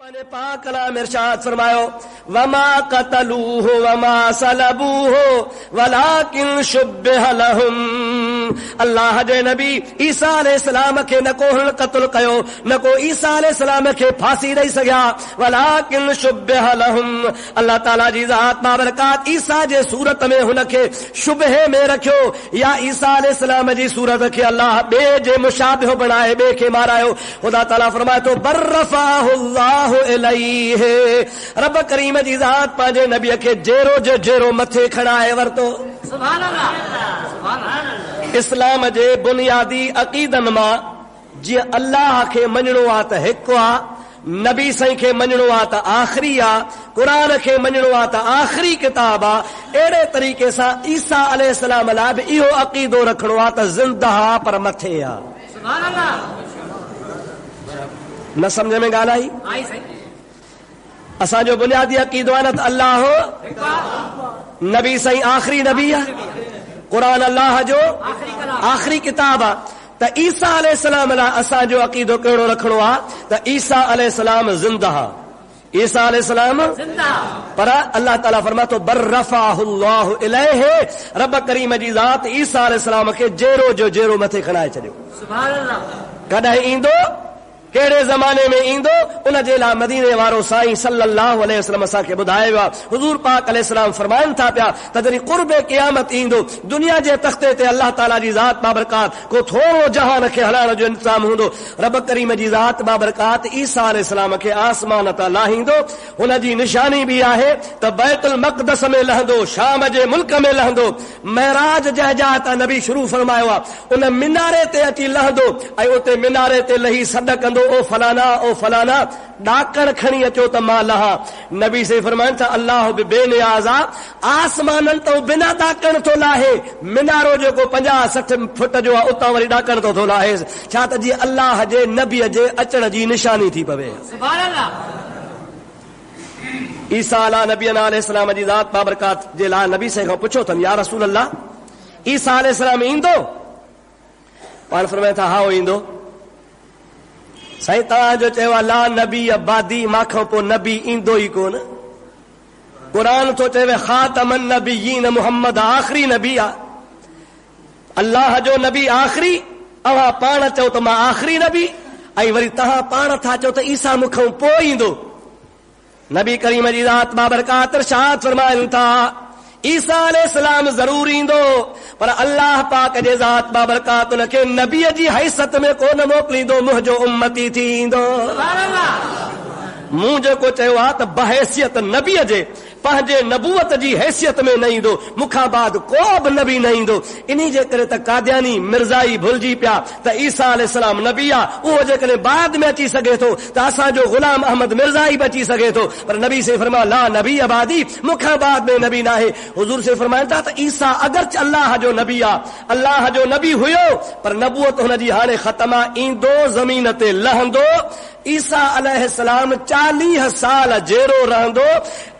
ने पाक कलाम इरशाद फरमायो वमा कतलूहु वमा सलबूहु वलाकिन शुब्बिह लहुम। अल्लाह जे नबी ईसा अलैहिस्सलाम के न को कत्ल कयो न को ईसा अलैहिस्सलाम के फांसी ॾेई सघिया वलाकिन शुब्बिह लहुम। अल्लाह ताला जी ज़ात बाबरकात ईसा जे सूरत में हुनखे शुबहे में रखियो या ईसा अलैहिस्सलाम जी सूरत के अल्लाह बे जे मुशाबिह बनाए बे के मारायो। खुदा ताला फरमाए तो बर्रफाहुल्लाह रब करीम जी ज़ात पंहिंजे नबीअ खे जेरो जो जेरो मथे खणाए वरितो। सुभान अल्लाह, सुभान अल्लाह। इस्लाम जे बुनियादी अक़ीदनि मां जीअं अल्लाह खे मञणो आहे त हिकु आहे, नबी साईं खे मञणो आहे त आख़िरी आहे, क़ुरान खे मञणो आहे त आख़िरी किताब आहे, अहिड़े तरीक़े सां ईसा अलैहिस्सलाम लाइ बि इहो अक़ीदो रखणो आहे त ज़िंदा पर मथे आहे। सुभान अल्लाह। न समझ में ॻाल्हि आई? असांजो बुनियादी अक़ीदो आहे न त अल्लाह नबी साईं आख़िरी नबी आहे, क़ुरान अल्लाह जो आख़िरी किताब आहे। त ईसा अलैहिस्सलाम लाइ असांजो अक़ीदो कहिड़ो रखणो आहे त ईसा अलैहिस्सलाम ज़िंदा, ईसा अलैहिस्सलाम पर अल्लाह ताला फरमातो बर्रफाहुल्लाहु इलैहि, रब करीम जी ज़ात ईसा अलैहिस्सलाम खे जेरो जो जेरो मथे खणाए छॾियो। सुभान अल्लाह। कॾहिं ईंदो, कहिड़े ज़माने में ईंदो, उन जे लाइ मदीने वारो साईं सल्लल्लाहु अलैहि वसल्लम असांखे ॿुधायो आहे। हुज़ूर पाक अलैहिस्सलाम फरमाइनि था पिया त जॾहिं क़ुर्बे क़यामत ईंदो, दुनिया जे तख़्ते ते अल्लाह ताला जी ज़ात बाबरकात को थोरो जहान खे हलाइण जो इंतज़ाम हूंदो। रब करीम जी ज़ात बाबरकात ईसा अलैहिस्सलाम खे आसमान तां लाहींदो। हुन जी निशानी बि आहे त बैतुल मक़दस में लहंदो, शाम जे मुल्क में लहंदो। महराज जंहिंजा त नबी शुरू फरमायो आहे, उन मिनारे ते अची लहंदो ऐं उते मिनारे ते लही सॾ कंदो, ओ फलाना ओ फलाना, ॾाकण खणी अचो त मां लहा। नबी से फरमाइनि था अल्लाह बि बेनियाज़ आहे, आसमाननि तो बिना ॾाकण थो लाहे, मिनारो जेको 50-60 फुट जो आहे उतां वरी ॾाकण थो लाहे, छा त जीअं अल्लाह जे नबीअ जे अचण जी निशानी थी पवे। सुभान अल्लाह। ईसा नबी अलैहिस्सलाम जी ज़ात बाबरकात जे लाइ नबी से खां पुछो अथनि या रसूल अल्लाह ईसा अलैहिस्सलाम ईंदो? पाण फरमाइनि था हा ईंदो। साईं तव्हांजो चयो आहे ला नबी अबादी, मां पोइ नबी ईंदो ई कोन। क़ुरान थो चवे ख़ातमन नबिय्यीन, मुहम्मद आख़िरी नबी आहे। अल्लाह जो नबी आख़िरी, अव्हां पाण चओ त मां आख़िरी नबी, ऐं वरी तव्हां पाण था चओ त ईसा मूंखां पोइ ईंदो। नबी करीम जी ज़ात बाबरकात इरशाद फरमाइनि था ईसा अलैहिस्सलाम ज़रूर ईंदो, पर अल्लाह पाक जे ज़ात बाबरकात उनखे नबीअ जी हैसियत में कोन मोकिलींदो, मुंहिंजो उम्मती थी ईंदो। मूं जेको चयो आहे त बहैसियत नबीअ जे पंहिंजे नबूवत जी हैसियत में न ईंदो, मूंखां बाद को बि नबी न ईंदो। इन्ही जे करे त कादियानी मिर्ज़ाई भुलिजी पिया त ईसा अलैहिस्सलाम नबी आहे, उहो जेकॾहिं बाद में अची सघे थो त असांजो ग़ुलाम अहमद मिर्ज़ाई बि अची सघे थो, पर नबी से फरमा ला नबी आबादी, मूंखां बाद में नबी न आहे। हुज़ूर से फरमाइनि था त ईसा अगरचे अल्लाह जो नबी आहे, अल्लाह जो नबी हुयो, पर नबूवत हुनजी हाणे ख़तम आहे, ईंदो ज़मीन ते लहंदो। ईसा अलैहिस्सलाम 40 साल जेरो रहंदो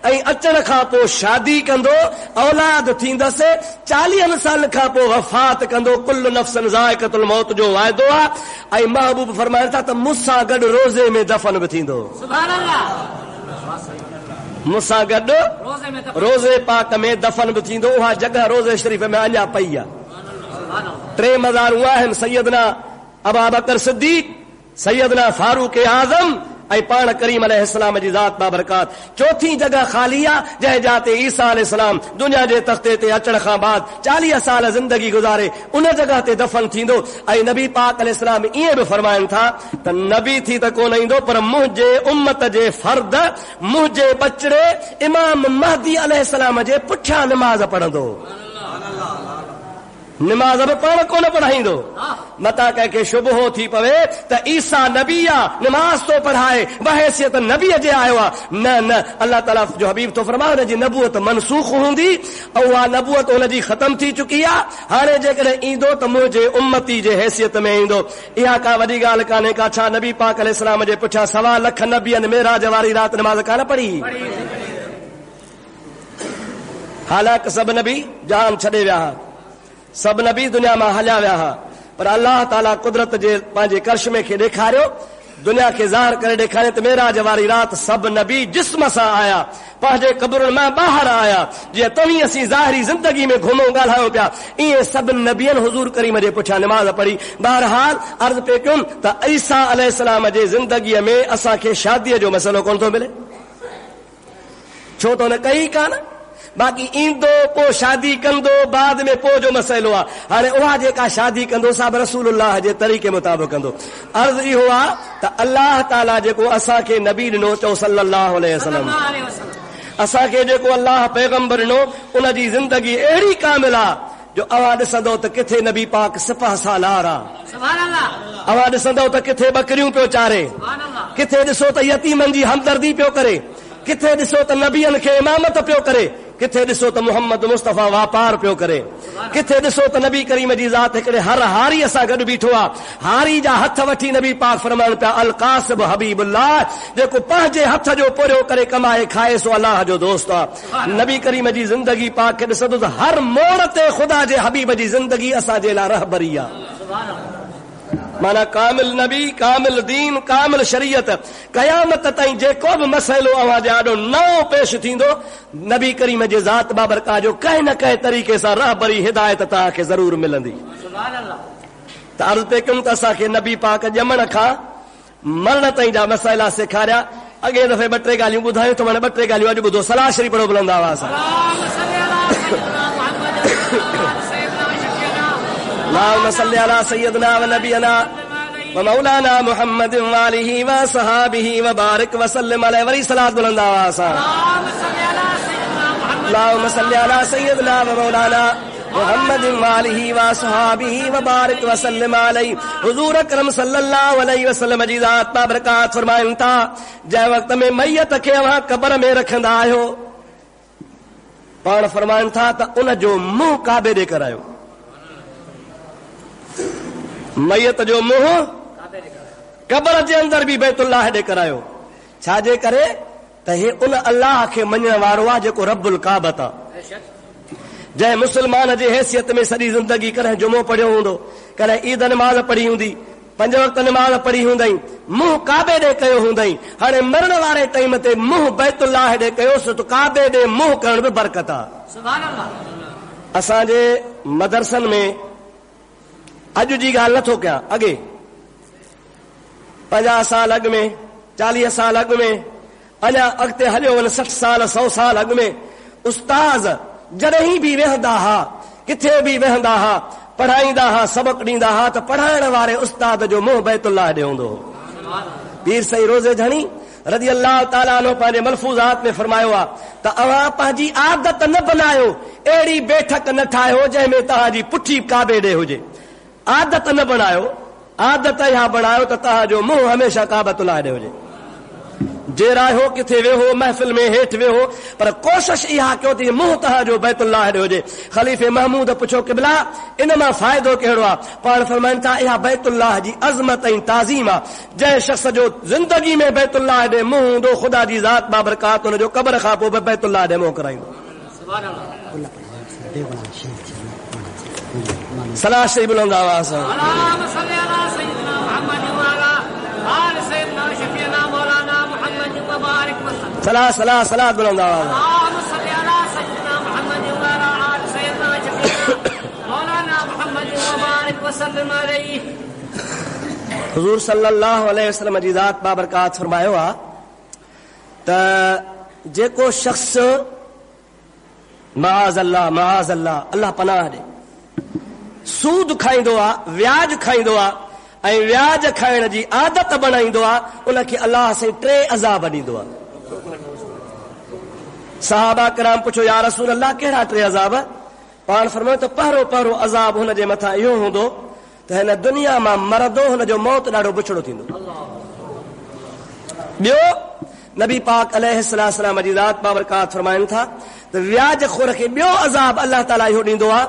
ऐं अचण खां पोइ शादी कंदो, औलाद थींदसि, 40 साल खां पोइ वफ़ात कंदो। कुल्लु नफ़्सिन ज़ाइक़तुल मौत जो वाइदो आहे, ऐं महबूब फरमाइनि था त मूंसां गॾु रोज़े में दफ़न बि थींदो। सुभान अल्लाह। मूंसां गॾु रोज़े पाक में दफ़न बि थींदो। उहा जॻह रोज़े शरीफ़ में अञा पई आहे। 3 मज़ार उहा आहिनि, सैयदना अबू बकर सिद्दीक़, सैयदना फारूक आज़म ऐं पाण करीम अलैहिस्सलाम जी ज़ात बाबरकात। 4थी जगह ख़ाली आहे जंहिं जाते ईसा अलैहिस्सलाम दुनिया जे तख़्ते ते अचण खां बाद 40 साल ज़िंदगी गुज़ारे उन जगह ते दफ़न थींदो। ऐं नबी पाक अलैहिस्सलाम ईअं बि फरमाइनि था त नबी थी त कोन ईंदो, पर मुंहिंजे उम्मत जे फर्द, मुंहिंजे बचड़े इमाम महदी अलैहिस्सलाम जे पुठियां निमाज़ पढ़ंदो। निमाज़ बि पाण कोन पढ़ाईंदो। मता कंहिंखे शुबहो थी पवे त ईसा नबी आहे, निमाज़ तो पढ़ाए, बहैसियत नबीअ जे आयो आहे। न न, अल्लाह ताला जो हबीब तो फरमाए हुनजी नबूवत मनसूख हूंदी ऐं उहा नबूवत हुनजी ख़तम थी चुकी आहे। हाणे जेकॾहिं ईंदो त मुंहिंजे उम्मती जे हैसियत में ईंदो। इहा का वॾी ॻाल्हि कान्हे का। छा नबी पाक अलैहिस्सलाम जे पुठियां 1.25 लख नबीअनि मेराज वारी राति निमाज़ कान पढ़ी? हालांकि सभु नबी जान छॾे विया, सभु नबी दुनिया मां हलिया विया, पर अल्लाह ताला कुदरत जे पंहिंजे करिश्मे खे ॾेखारियो दुनिया खे ज़ाहिर करे ॾेखारे त मेराज वारी राति सभु नबी जिस्म सां आया, पंहिंजे क़ब्रुनि मां ॿाहिरि आया। जीअं तव्हीं असीं ज़ाहिरी ज़िंदगी में घुमूं ॻाल्हायूं पिया, ईअं सभु नबियनि हुज़ूर करीम जे पुठियां नमाज़ पढ़ी। बहरहाल अर्ज़ पे कयुमि त ईसा अलैहिस्सलाम जे ज़िंदगीअ में असांखे शादीअ जो मसइलो कोन थो मिले, छो त हुन कई कान। बाक़ी ईंदो पोइ शादी कंदो, बाद में पोइ जो मसइलो आहे। हाणे उहा जेका शादी कंदो सा बि रसूलुल्लाह जे तरीक़े मुताबिक़ कंदो। अर्ज़ इहो आहे त अल्लाह ताला जेको असांखे नबी ॾिनो, चओ सल्लल्लाहु अलैहि वसल्लम, असांखे जेको अल्लाह पैगंबर ॾिनो उन जी ज़िंदगी अहिड़ी कामिल आहे जो अवां ॾिसंदो त किथे नबी पाक सिपह सालार आहे, अवां ॾिसंदो त किथे बकरियूं पियो चारे, किथे ॾिसो त यतीमनि जी हमदर्दी पियो करे, किथे ॾिसो त नबियनि खे इमामत पियो करे, किथे ॾिसो त मोहम्मद मुस्तफ़ा वापार पियो करे, किथे ॾिसो त नबी करीम जी ज़ात हिकिड़े हर हारीअ सां गॾु बीठो आहे। हारी जा हथ वठी नबी पाक फरमाइनि पिया अल कासिब हबीबुल्लाह, जेको पंहिंजे हथ जो पोरियो करे कमाए खाए सो अलाह जो दोस्त आहे। नबी करीम जी ज़िंदगी पाक खे ॾिसंदो त हर मोड़ ते ख़ुदा जे हबीब जी ज़िंदगी असांजे लाइ रहबरी आहे। माना कामिल नबी, कामिल दीन, कामिल शरीयत। क़यामत ताईं जेको बि मसइलो अवां जे आॾो नओं पेश थींदो, नबी करीम जे ज़ात बाबरका जो कंहिं न कंहिं तरीक़े सां रहबरी हिदायत तव्हांखे ज़रूर मिलंदी। त अर्ज़ पे कयुमि त असांखे नबी पाक ॼमण खां मरण ताईं जा मसइला सेखारिया। अॻे दफ़े 2-3 ॻाल्हियूं ॿुधायूं त हाणे 2-3 ॻाल्हियूं अॼु ॿुधो। सलाह शरीफ़ पढ़ो बुलंद आवाज़ सां। اللهم صل على سيدنا ونبينا ومولانا محمد وآله وصحابه وبارك وسلم عليه وری صلات بلند آواز سے اللهم صل على سيدنا ومولانا محمد وآله وصحابه وبارك وسلم عليه। حضور اکرم صلی اللہ علیہ وسلم جی ذات بابرکات فرمائن تا جے وقت میں میت کي وہاں قبر میں رکھندا آहियो पाण फरमाइनि था त उन जो मुंहुं काबे ॾे करायो, मैयत जो मुंहुं कबर जे अंदर बि बैतुल्लाह ॾे करायो। छाजे करे त हे उन अल्लाह खे मञण वारो आहे जेको रब्बुल काबत आहे, जंहिं मुस्लमान जे हैसियत में सॼी ज़िंदगी कॾहिं जुमो पढ़ियो हूंदो, कॾहिं ईद नमाज़ पढ़ी हूंदी, 5 वक़्त नमाज़ पढ़ी हूंदई, मुंहुं काबे ॾे कयो हूंदई। हाणे मरण वारे टाइम ते मुंहुं बैतुल्लाह ॾे कयोसि त काबे ॾे मुंहुं करण बि बरकत आहे। असांजे मदरसनि में अॼु जी ॻाल्हि नथो कयां, अॻे 50 साल अॻु में, 40 साल अॻु में, अञा अॻिते हलियो वञे 60 साल 100 साल अॻु में उस्ताज़ जॾहिं बि वेहंदा हुआ, किथे बि वेहंदा हुआ, पढ़ाईंदा हुआ, सबक़ ॾींदा हुआ त पढ़ाइण वारे उस्ताद जो मुंहुं बैतुल्लाह ॾे हूंदो हो। पीर सईद रोज़े धणी रज़ी अल्लाह ताला अन्हु पंहिंजे मलफूज़ात में फरमायो आहे त अवां पंहिंजी आदत न बनायो, अहिड़ी बैठक न ठाहियो जंहिंमें तव्हांजी पुठी काबे ॾे हुजे। आदत न बणायो, आदत इहा बणायो त तव्हांजो मुंहुं हमेशह काबतुल्लाह ॾे हुजे। जे रहियो किथे वेहो, महफ़िल में हेठि वेहो, पर कोशिश इहा कयो त मुंहुं तव्हांजो बैतुल्लाह ॾे हुजे। ख़लीफ़े महमूद पुछो क़िबला इन मां फ़ाइदो कहिड़ो आहे? पाण फरमाइनि था इहा बैतुल्लाह जी अज़मत ऐं ताज़ीम आहे। जंहिं शख़्स जो ज़िंदगी में बैतुल्लाह ॾे मुंहुं हूंदो, ख़ुदा जी ज़ात बाबरकात हुन जो क़ब्र खां पोइ बि बैतुल्लाह ॾे मुंहुं कराईंदो। सलाह शरीफ़ बुलंद आवाज़ सां सलाह सलाह सलाह बुलंद आवाज़ हुज़ूर सल्लल्लाहु अलैहि वसल्लम जी ज़ात बाबरकात फरमायो आहे त जेको शख़्स माज़ अल्लाह अल्लाह पनाह ॾे सूद खाईंदो आहे, व्याज खाईंदो आहे ऐं व्याज खाइण जी आदत बणाईंदो आहे, उनखे अल्लाह साईं 3 अज़ाब ॾींदो आहे। सहाबा किराम पुछो या रसूल अल्लाह कहिड़ा 3 अज़ाब? पाण फरमायो त पहिरों अज़ाब हुन जे मथां इहो हूंदो त हिन दुनिया मां मरदो, हुन जो मौत ॾाढो बुछड़ो थींदो। ॿियो नबी पाक अलैहिस्सलाम जी ज़ात बाबरकात फरमाइनि था त व्याज खोर खे ॿियो अज़ाब अल्लाह ताला इहो ॾींदो आहे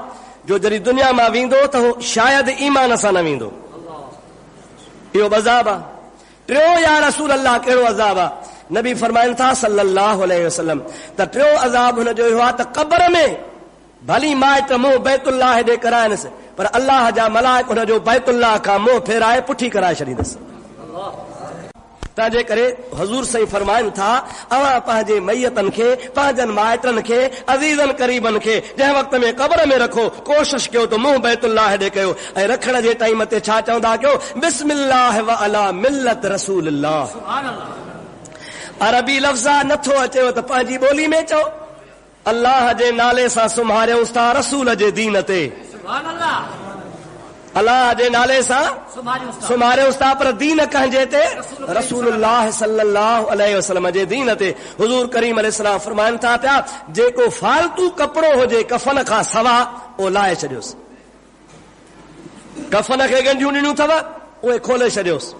जो जॾहिं दुनिया मां वेंदो त हो शायदि ईमान सां न वेंदो। इहो अज़ाब आहे। 3 या रसूल अल्लाह कहिड़ो अज़ाब आहे? नबी फरमाइनि था सल्लल्लाहु अलैहि वसल्लम त 3 अज़ाब हुन जो इहो आहे त क़ब्र में भली माइट मुंहुं बैतुल्लाह ॾे कराइनसि, पर अल्लाह जा मलाइक हुन जो बैतुल्लाह खां मुंहुं फेराए पुठी कराए छॾींदसि। तंहिंजे करे हज़ूर साईं फरमाइनि था अवां पंहिंजे मैयतनि खे पंहिंजनि माइटनि खे अज़ीज़नि क़रीबनि खे जंहिं वक़्त में क़ब्र में रखो कोशिश कयो त मुंहुं बैतुल्लाह ॾे कयो ऐं रखण जे टाइम ते छा चवंदा कयो बिस्मिल्लाह व अला मिल्लत रसूलिल्लाह। अरबी लफ़्ज़ नथो अचेव त पंहिंजी ॿोली में चओ अल्लाह जे नाले सां सुम्हारियूंसि था रसूल जे दीन ते, अल्लाह जे नाले सां सुम्हारियूंसि था पर दीन कंहिंजे ते रसूलुल्लाह सल्लल्लाहु अलैहि वसल्लम जे दीन ते। हुज़ूर करीम अलैहिस्सलाम फरमाइनि था पिया जेको फालतू कपिड़ो हुजे कफ़न खां सवा उहो लाहे छॾियोसि, कफ़न खे गंढियूं ॾिनियूं अथव उहे खोले छॾियोसि,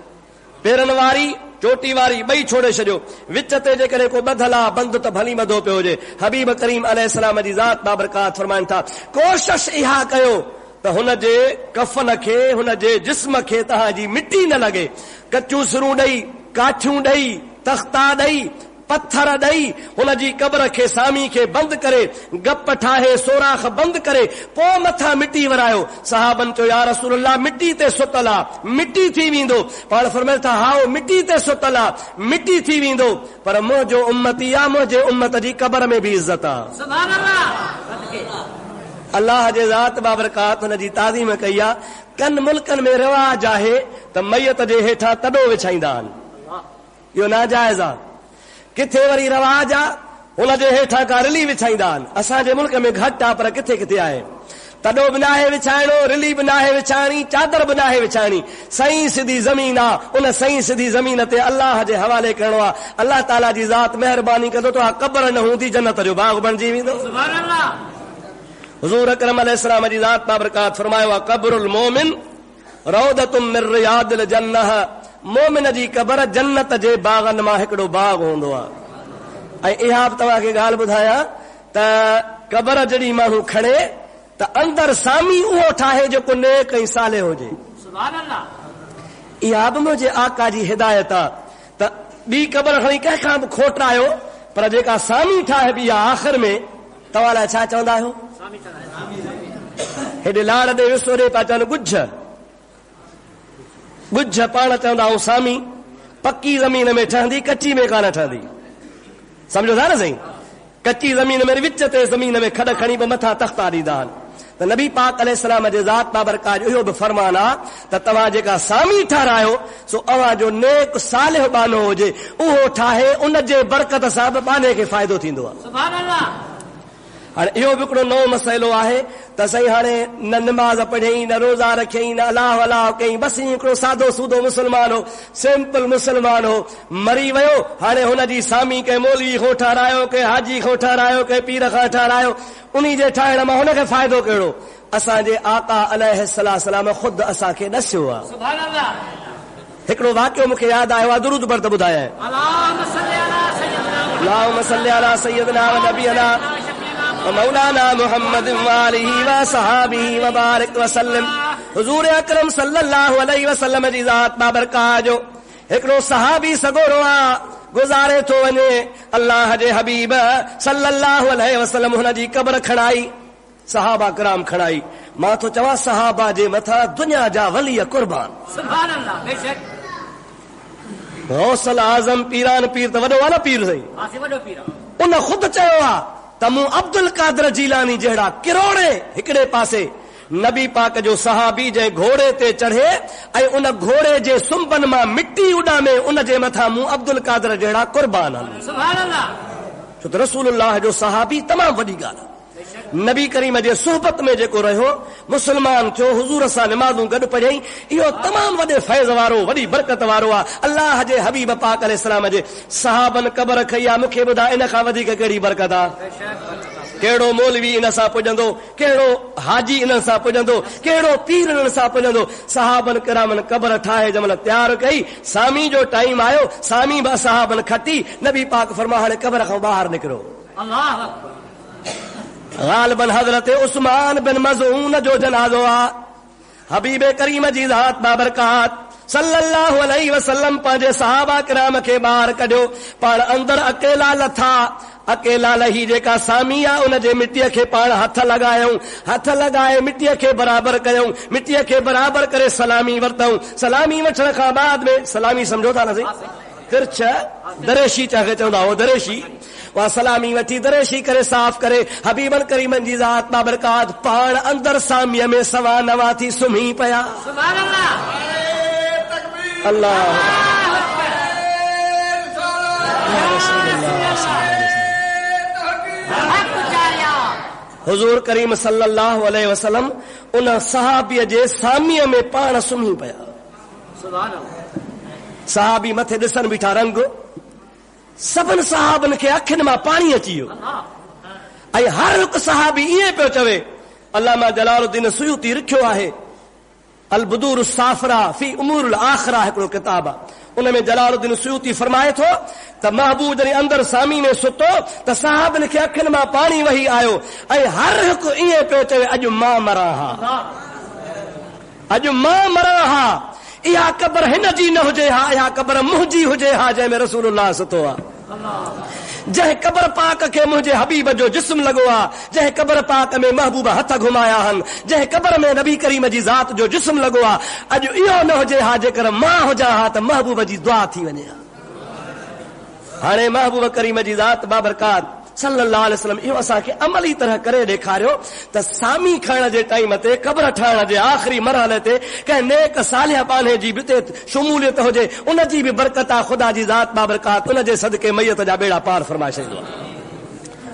पेरनि वारी चोटी वारी ॿई छोड़े छॾियो, विच ते जेकॾहिं को ॿधल आहे बंदि त भली ॿधो पियो हुजे। हबीब करीम अलैहिस्सलाम जी ज़ात बाबरकात फरमाइनि था कोशिश इहा कयो त हुन जे कफ़न खे हुन जे जिस्म खे तव्हांजी मिटी न लॻे, कचूं सिरूं ॾेई काठियूं ॾेई तख्ता ॾेई पत्थर ॾेई हुन जी क़ब्र खे सामी खे बंदि करे गप ठाहे सोराख बंदि करे पोइ मथां मिटी वरायो। सहाबन चयो या रसूलल्लाह मिटी ते सुतल आहे मिटी थी वेंदो, पाण फरमाइनि था हाओ मिटी ते सुतल आहे मिटी थी वेंदो पर मुंहिंजो उम्मती आहे मुंहिंजे उम्मत जी क़ब्र में बि इज़त आहे। सुभान अल्लाह। अल्लाह जे ज़ात बाबरकात हुन जी ताज़ीम कई आहे। कन मुल्कनि में रिवाज आहे त मैयत जे हेठां तॾो विछाईंदा आहिनि, इहो नाजाइज़ आहे। किथे वरी रवाज आहे हुन जे हेठां का रिली विछाईंदा आहिनि, असांजे मुल्क में घटि आहे पर किथे किथे आहे। तॾो बि नाहे विछाइणो, रिली बि नाहे विछाइणी, चादर बि नाहे विछाइणी, सही सिधी ज़मीन आहे उन सही सिधी ज़मीन ते अल्लाह जे हवाले करिणो आहे। अल्लाह ताला जी ज़ात महिरबानी कंदो त क़ब्र न हूंदी जन्नत जो बाग़ बणिजी वेंदो। सुभान अल्लाह। हुज़ूर अकरम अलैहिस्सलाम जी ज़ात बाबरकात फरमायो आहे क़ब्रुल मोमिन रौदतुम मिन रियादिल जन्नह, मोमिन जी क़ब्र जन्नत जे बाग़नि मां हिकिड़ो बाग़ हूंदो आहे। ऐं इहा बि तव्हांखे ॻाल्हि ॿुधायां त क़ब्र जॾहिं माण्हू खणे त अंदरि सामी उहो ठाहे जेको नेक ऐं साले हुजे। सुभान अल्लाह। इहा बि मुंहिंजे आका जी हिदायत आहे त ॿी क़ब्र खणी कंहिंखां बि खोटायो पर जेका सामी ठाहिबी आहे आख़िर में तव्हां लाइ छा चवंदा आहियो? हेॾे लाड़ ॾे विसो ॾे पिया चवनि ॻुझ ॻुझ पाण चवंदा आहियूं सामी पकी ज़मीन में ठहंदी कच्ची में कान ठहंदी, सम्झो था न साईं। कच्ची ज़मीन में विच ते ज़मीन में खॾ खणी पोइ मथां तख्ता ॾींदा आहिनि त नबी पाक अलैहिस्सलाम जे ज़ात बाबरकात जो इहो बि फरमान आहे त तव्हां जेका सामी ठारायो सो अव्हां जो नेक सालिह बानो हुजे उहो ठाहे उन जे बरकत सां बि बाने खे फ़ाइदो थींदो आहे। सुभान अल्लाह। हाणे इहो बि हिकिड़ो नओं मसइलो आहे त साईं हाणे न निमाज़ पढ़ियईं न रोज़ा रखियईं न अलाह अलाह कयईं, बसि हिकिड़ो सादो सूदो मुस्लमान हो, सिंपल मुस्लमान हो, मरी वियो। हाणे हुनजी सामी कंहिं मौलवी खां ठारायो कंहिं हाजी खां ठारायो कंहिं पीर खां ठारायो, उन जे ठाहिण मां हुनखे फ़ाइदो कहिड़ो? असांजे आका अलैहिस्सलाम ख़ुदि असांखे ॾसियो आहे। सुभान अल्लाह। हिकिड़ो वाक़ियो मूंखे यादि आयो आहे, दुरूद पर त ॿुधायां। अल्लाहुम्मा सल्ली अला सय्यिदना व नबियना मौलाना मुहम्मद वालिही व सहाबिही व बारिक वसल्लम। हुजूर अकरम सल्लल्लाहु अलैहि वसल्लम जी ज़ात बाबरकात जो हिकिड़ो सहाबी सगोरो आहे गुज़ारे थो वञे, अल्लाह जे हबीब सल्लल्लाहु अलैहि वसल्लम हुन जी क़ब्र खणाई, सहाबा कराम खणाई। मां थो चवां सहाबा जे मथां दुनिया जा वली कुर्बान। सुभान अल्लाह। बेशक गौसल आज़म पीरान पीर त वॾो आहे न पीर साईं, वॾो पीर उन ख़ुदि चयो आहे त मूं अब्दुल कादर जीलानी जहिड़ा किरोड़े हिकिड़े पासे नबी पाक जो सहाबी जंहिं घोड़े ते चढ़े ऐं उन घोड़े जे सुंबन मां मिटी उॾामे उन जे मथां मूं अब्दुल कादर जहिड़ा कुर्बान आहिनि। सुभान अल्लाह। छो त रसूलुल्लाह जो सहाबी तमामु वॾी ॻाल्हि आहे। नबी करीम जे सोहबत में जेको रहियो मुस्लमान थियो, हुजूर सां निमाज़ूं गॾु पढ़ियईं, इहो तमामु वॾे फैज़ वारो वॾी बरकत वारो आहे। अल्लाह जे हबीब पाक अलैहिस्सलाम जे सहाबन क़ब्र खई आहे। मूंखे ॿुधाए इन खां वधीक कहिड़ी बरकत आहे? कहिड़ो मौलवी इन सां पुॼंदो, कहिड़ो हाजी इन सां पुॼंदो, कहिड़ो पीर इन सां पुॼंदो? सहाबन किरामन क़ब्र ठाहे जंहिंमहिल तयारु कई, सामी जो टाइम आयो, सामी बि सहाबन खटी, नबी पाक फरमा हाणे क़ब्र खां ॿाहिरि निकिरो। अल्लाह अकबर। ग़ालिबन हज़रत उस्मान बिन मज़ऊन जो जनाज़ो आहे। हबीब करीम जी ज़ात बाबरकात सल्लल्लाहु अलैहि वसल्लम पंहिंजे सहाबा किराम खे ॿाहिरि कढियो, पाण अंदरि अकेला लथा, अकेला लही जेका सामी आहे उन जे मिटीअ खे पाण हथ लॻायूं, हथ लॻाए मिटीअ खे बराबरि कयूं, मिटीअ खे बराबरि करे सलामी वरितऊं। सलामी वठण खां बाद में सलामी सम्झो था न साईं, किरच दरेशी चाहे चवंदा हो दरेशी वह सलामी वठी दरेशी करे साफ़ करे हबीबन करीमन जी ज़ात बाबरकात पाण अंदर सामीअ में सवा नवा थी सुम्ही पिया। सुभान अल्लाह अल्लाह हुजूर करीम सल्लल्लाहु अलैहि वसल्लम उन सहाबीअ जे सामीअ में पाण सुम्ही पिया। सुभान अल्लाह। सहाबी मथे ॾिसण बीठा रंग सभिनि सहाबनि खे अखियुनि मां पाणी अची वियो ऐं हर हिकु सहाबी ईअं पियो चवे। अल्लामा जलालुद्दीन सुयूती लिखियो आहे अल बुदूर साफरा फी उमूरुल आखिरा हिकिड़ो किताब आहे उनमें जलालुद्दीन सुयूती फरमाए थो त महबूब जॾहिं अंदर सामी में सुतो त सहाबनि खे अखियुनि मां पाणी वही आयो ऐं हर हिकु ईअं पियो चवे अॼु मां मरां हा अॼु मां मरां हा इहा क़बर हिन जी न हुजे हा इहा क़बर मुंहिंजी हुजे हा जंहिंमें रसूलुल्लाह सुतो आहे। जंहिं क़बर पाक खे मुंहिंजे हबीब जो जिस्म लॻो आहे जंहिं क़बर पाक में महबूब हथ घुमाया आहिनि जंहिं क़बर में नबी करीम जी ज़ात जो जिस्म लॻो आहे अॼु इहो न हुजे हा जेकर मां हुजां हा त महबूब जी दुआ थी वञे हा। हाणे महबूब करीम जी ज़ात बाबरकात सल्लल्लाहु अलैहि वसल्लम इहो असांखे अमली तरह करे ॾेखारियो त सामी खणण जे टाइम ते क़बर ठाहिण जे आख़िरी मरहले ते कंहिं नेक सालिह बाने जी बि शमूलियत हुजे उन जी बि बरकत आहे ख़ुदा जी ज़ात बाबरकात उन जे सदके मैयत जा बेड़ा पार फरमाए छॾींदो आहे।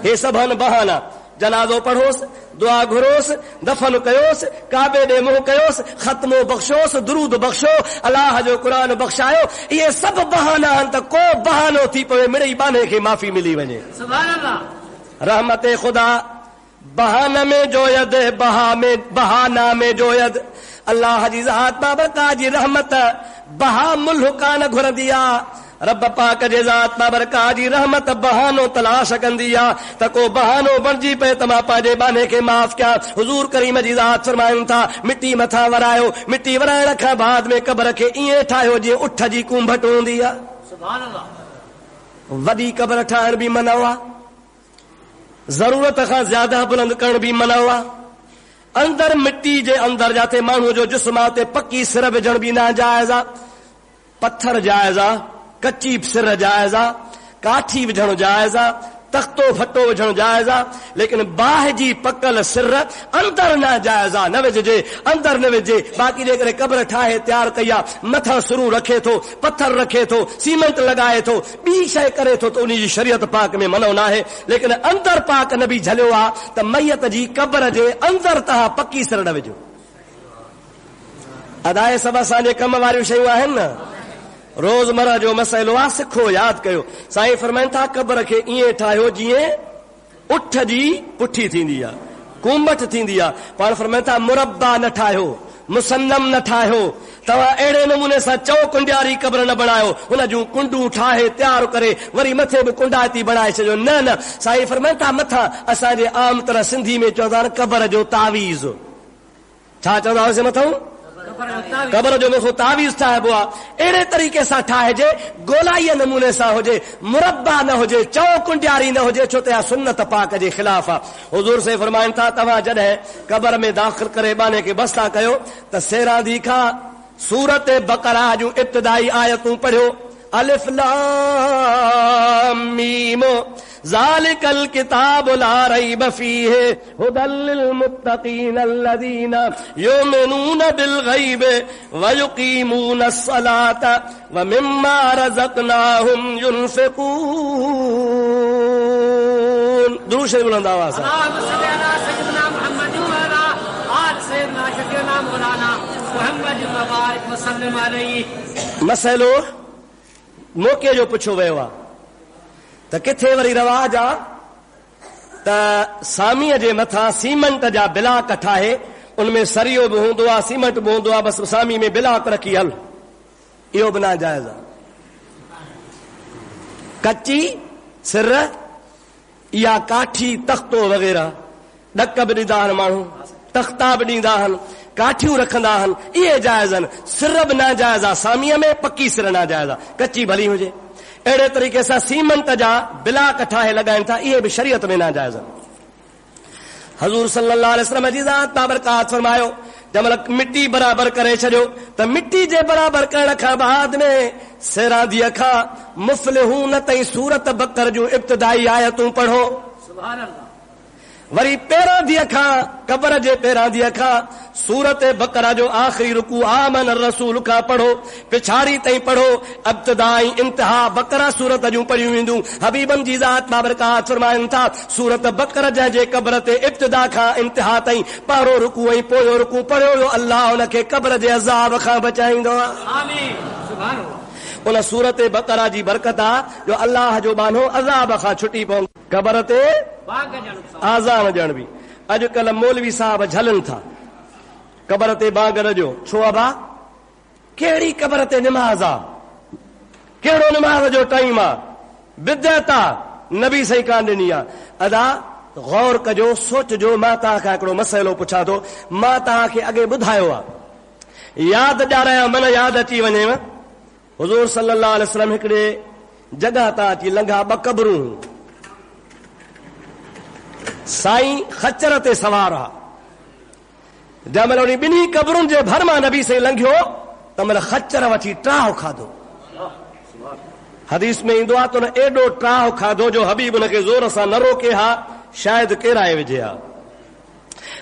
हे सभु आहिनि बहाना जनाज़ो पढ़ोसि दुआ घुरोसि दफ़न कयोसि काबे ॾे मुंहुं कयोसि ख़त्मो बख़्शोसि दुरूद बख़्शो अलाह जो क़ुरान बख़्शायो इहे सभु बहाना आहिनि त को बहानो थी पवे मिड़ई बाने खे माफ़ी मिली वञे। सुभान अल्लाह। रहमत खुदा बहाना में जोयद बहाना में जोयद अल्लाह जी ज़ात बाबरकात जी रहमत बहा मुल्ह कान घुरंदी आहे। रब पाक जे ज़ात बाबरकात जी रहमत बहानो तलाश कंदी आहे त को बहानो बणिजी पए त मां पंहिंजे बाने खे माफ़ कयां। हुज़ूर करीम जी ज़ात फरमाइनि था मिटी मथां वरायो मिटी वराइण खां बाद में क़बर खे ईअं ठाहियो जीअं उठ जी कुंभट हूंदी आहे। सुभान अल्लाह। वॾी क़बर ठाहिण बि मना आहे ज़रूरत खां ज़्यादा बुलंद करण बि मना आहे। अंदर मिट्टी जे अंदर जाते माण्हूअ जो जिस्म आहे उते पकी सिर विझण बि नाजाइज़ आहे पत्थर जाइज़ आहे कच्ची सिर जाइज़ आहे काठी विझणु जाइज़ आहे तख़्तो फटो विझणु जाइज़ आहे लेकिन बाहि जी पकल सिर अंदर न जाइज़ आहे न विझजे अंदर न विझे। बाक़ी जेकॾहिं क़बर ठाहे तयारु कई आहे मथां सुरू रखे थो पत्थर रखे थो सीमेंट लॻाए थो ॿी शइ करे थो त उन जी शरीयत पाक में मनो न आहे लेकिन अंदर पाक न बि झलियो आहे त मैयत जी क़बर जे अंदर तव्हां पकी सिर न विझो। अदाए सभु असांजे कम वारियूं शयूं आहिनि न रोज़मर्रा जो मसइलो आहे सिखो यादि कयो। साईं फरमाइनि था क़बर खे ईअं ठाहियो जीअं उठ जी पुठी थींदी आहे कुंभट थींदी आहे। पाण फरमाइनि था मुरब्बा न ठाहियो मुसन्नम न ठाहियो तव्हां अहिड़े नमूने सां चओ कुंडियारी क़बर न बणायो हुन जूं कुंडूं ठाहे तयारु करे वरी मथे बि कुंडायती बणाए छॾियो न न। साईं फरमाइनि था मथां असांजे आम तरह सिंधी में चवंदा आहिनि क़बर जो तावीज़ छा चवंदा हुआसीं मथां क़बर जो मुखो तावीज़ ठाहिबो आहे अहिड़े तरीक़े सां ठाहिजे गोलाईअ नमूने सां हुजे मुरब्बा न हुजे चओ कुंडियारी न हुजे छो त इहा सुन्नत पाक जे ख़िलाफ़ आहे। हुज़ूर से फरमाइनि था तव्हां जॾहिं क़बर में दाख़िल करे बाने खे बस्ता कयो त सेरांदी खां सूरत बक़रा जूं इब्तिदाई आयतूं पढ़ियो अलिफ लाम मीम ज़ालिकल किताबु ला रैब फ़ीहि हुदल लिल मुत्तक़ीन अल्लज़ीना युमिनून बिल ग़ैब व युक़ीमून अस्सलात व मिम्मा रज़क़नाहुम युनफ़िक़ून। दुरूद शरीफ बुलंद आवाज़ से मसइलो मौक़े जो पुछो वियो आहे त किथे वरी रवाज आहे त सामीअ जे मथां सीमेंट जा बिलाक ठाहे उनमें सरियो बि हूंदो आहे सीमेंट बि हूंदो आहे बसि सामी में बिलाक रखी हल इहो बि नाजाइज़ आहे। कच्ची सिर इहा काठी तख़्तो वग़ैरह ॾक बि ॾींदा आहिनि माण्हू तख़्ता बि ॾींदा आहिनि काठियूं रखंदा आहिनि इहे जाइज़ आहिनि सिर बि नाजाइज़ आहे सामीअ में पकी सिर नाजाइज़ आहे कच्ची भली हुजे। अहिड़े तरीक़े सां सीमेंट जा बिलाक ठाहे लॻाइनि था इहे बि शरीयत में नाजाइज़ आहिनि। हज़ूर सल्लल्लाहु अलैहि वसल्लम जी ज़ात बाबरकात फरमायो जमल मिट्टी बराबर करे छॾियो त मिट्टी जे बराबर करण खां बाद में सेरांदीअ खां मुफ़्लिहून ताईं सूरत बकर जूं इब्तिदाई आयतूं पढ़ो। सुभान अल्लाह। वरी पहिरां खां कबर जे पहिरां खां सूरत बकरा जो आख़िरी रुकू आमन रसूल खां पढ़ो, पिछाड़ी ताईं पढ़ो, इब्तिदाई इंतिहा बकरा सूरत जूं पढ़ियूं वेंदियूं। हबीबन जी ज़ात बाबरकात फरमाइनि था सूरत बकर जंहिंजे कबर ते इब्तिदा खां इंतिहा ताईं पहिरों रुकू ऐं पोयों रुकू पढ़ियो वियो, अल्लाह हुनखे कबर जे अज़ाब खां बचाईंदो आहे। आमीन। सुभान अल्लाह। उन सूरत बकरा जी बरकत आहे जो अल्लाह जो बानो अज़ाब खां छुटी पवंदो। कबर ते आज़ान ॾियण बि अॼुकल्ह मौलवी साहब झलनि था कबर ते बांगर जो। छो अबा कहिड़ी कबर ते निमाज़ आहे, कहिड़ो निमाज़ जो टाइम आहे, बिदअत आहे, नबी सही कान ॾिनी आहे। अदा गौर कजो, सोचजो। मां तव्हांखां हिकिड़ो मसइलो पुछां थो, मां तव्हांखे अॻे ॿुधायो आहे, यादि ॾियारायां मन यादि अची वञेव। हुज़ूर सल्लल्लाहु अलैहि वसल्लम हिकिड़े जॻह तां अची लंघा, ॿ क़बरूं, साईं खच्चर ते सवार आहे। जंहिं महिल ॿिन्ही क़बरुनि जे भर मां नबी साईं लंघियो त महिल खच्चर वठी ट्राह खाधो। हदीस में ईंदो आहे त हुन एॾो ट्राह खाधो जो हबीब हुनखे ज़ोर सां न रोके हा, शायदि केराए विझे हा।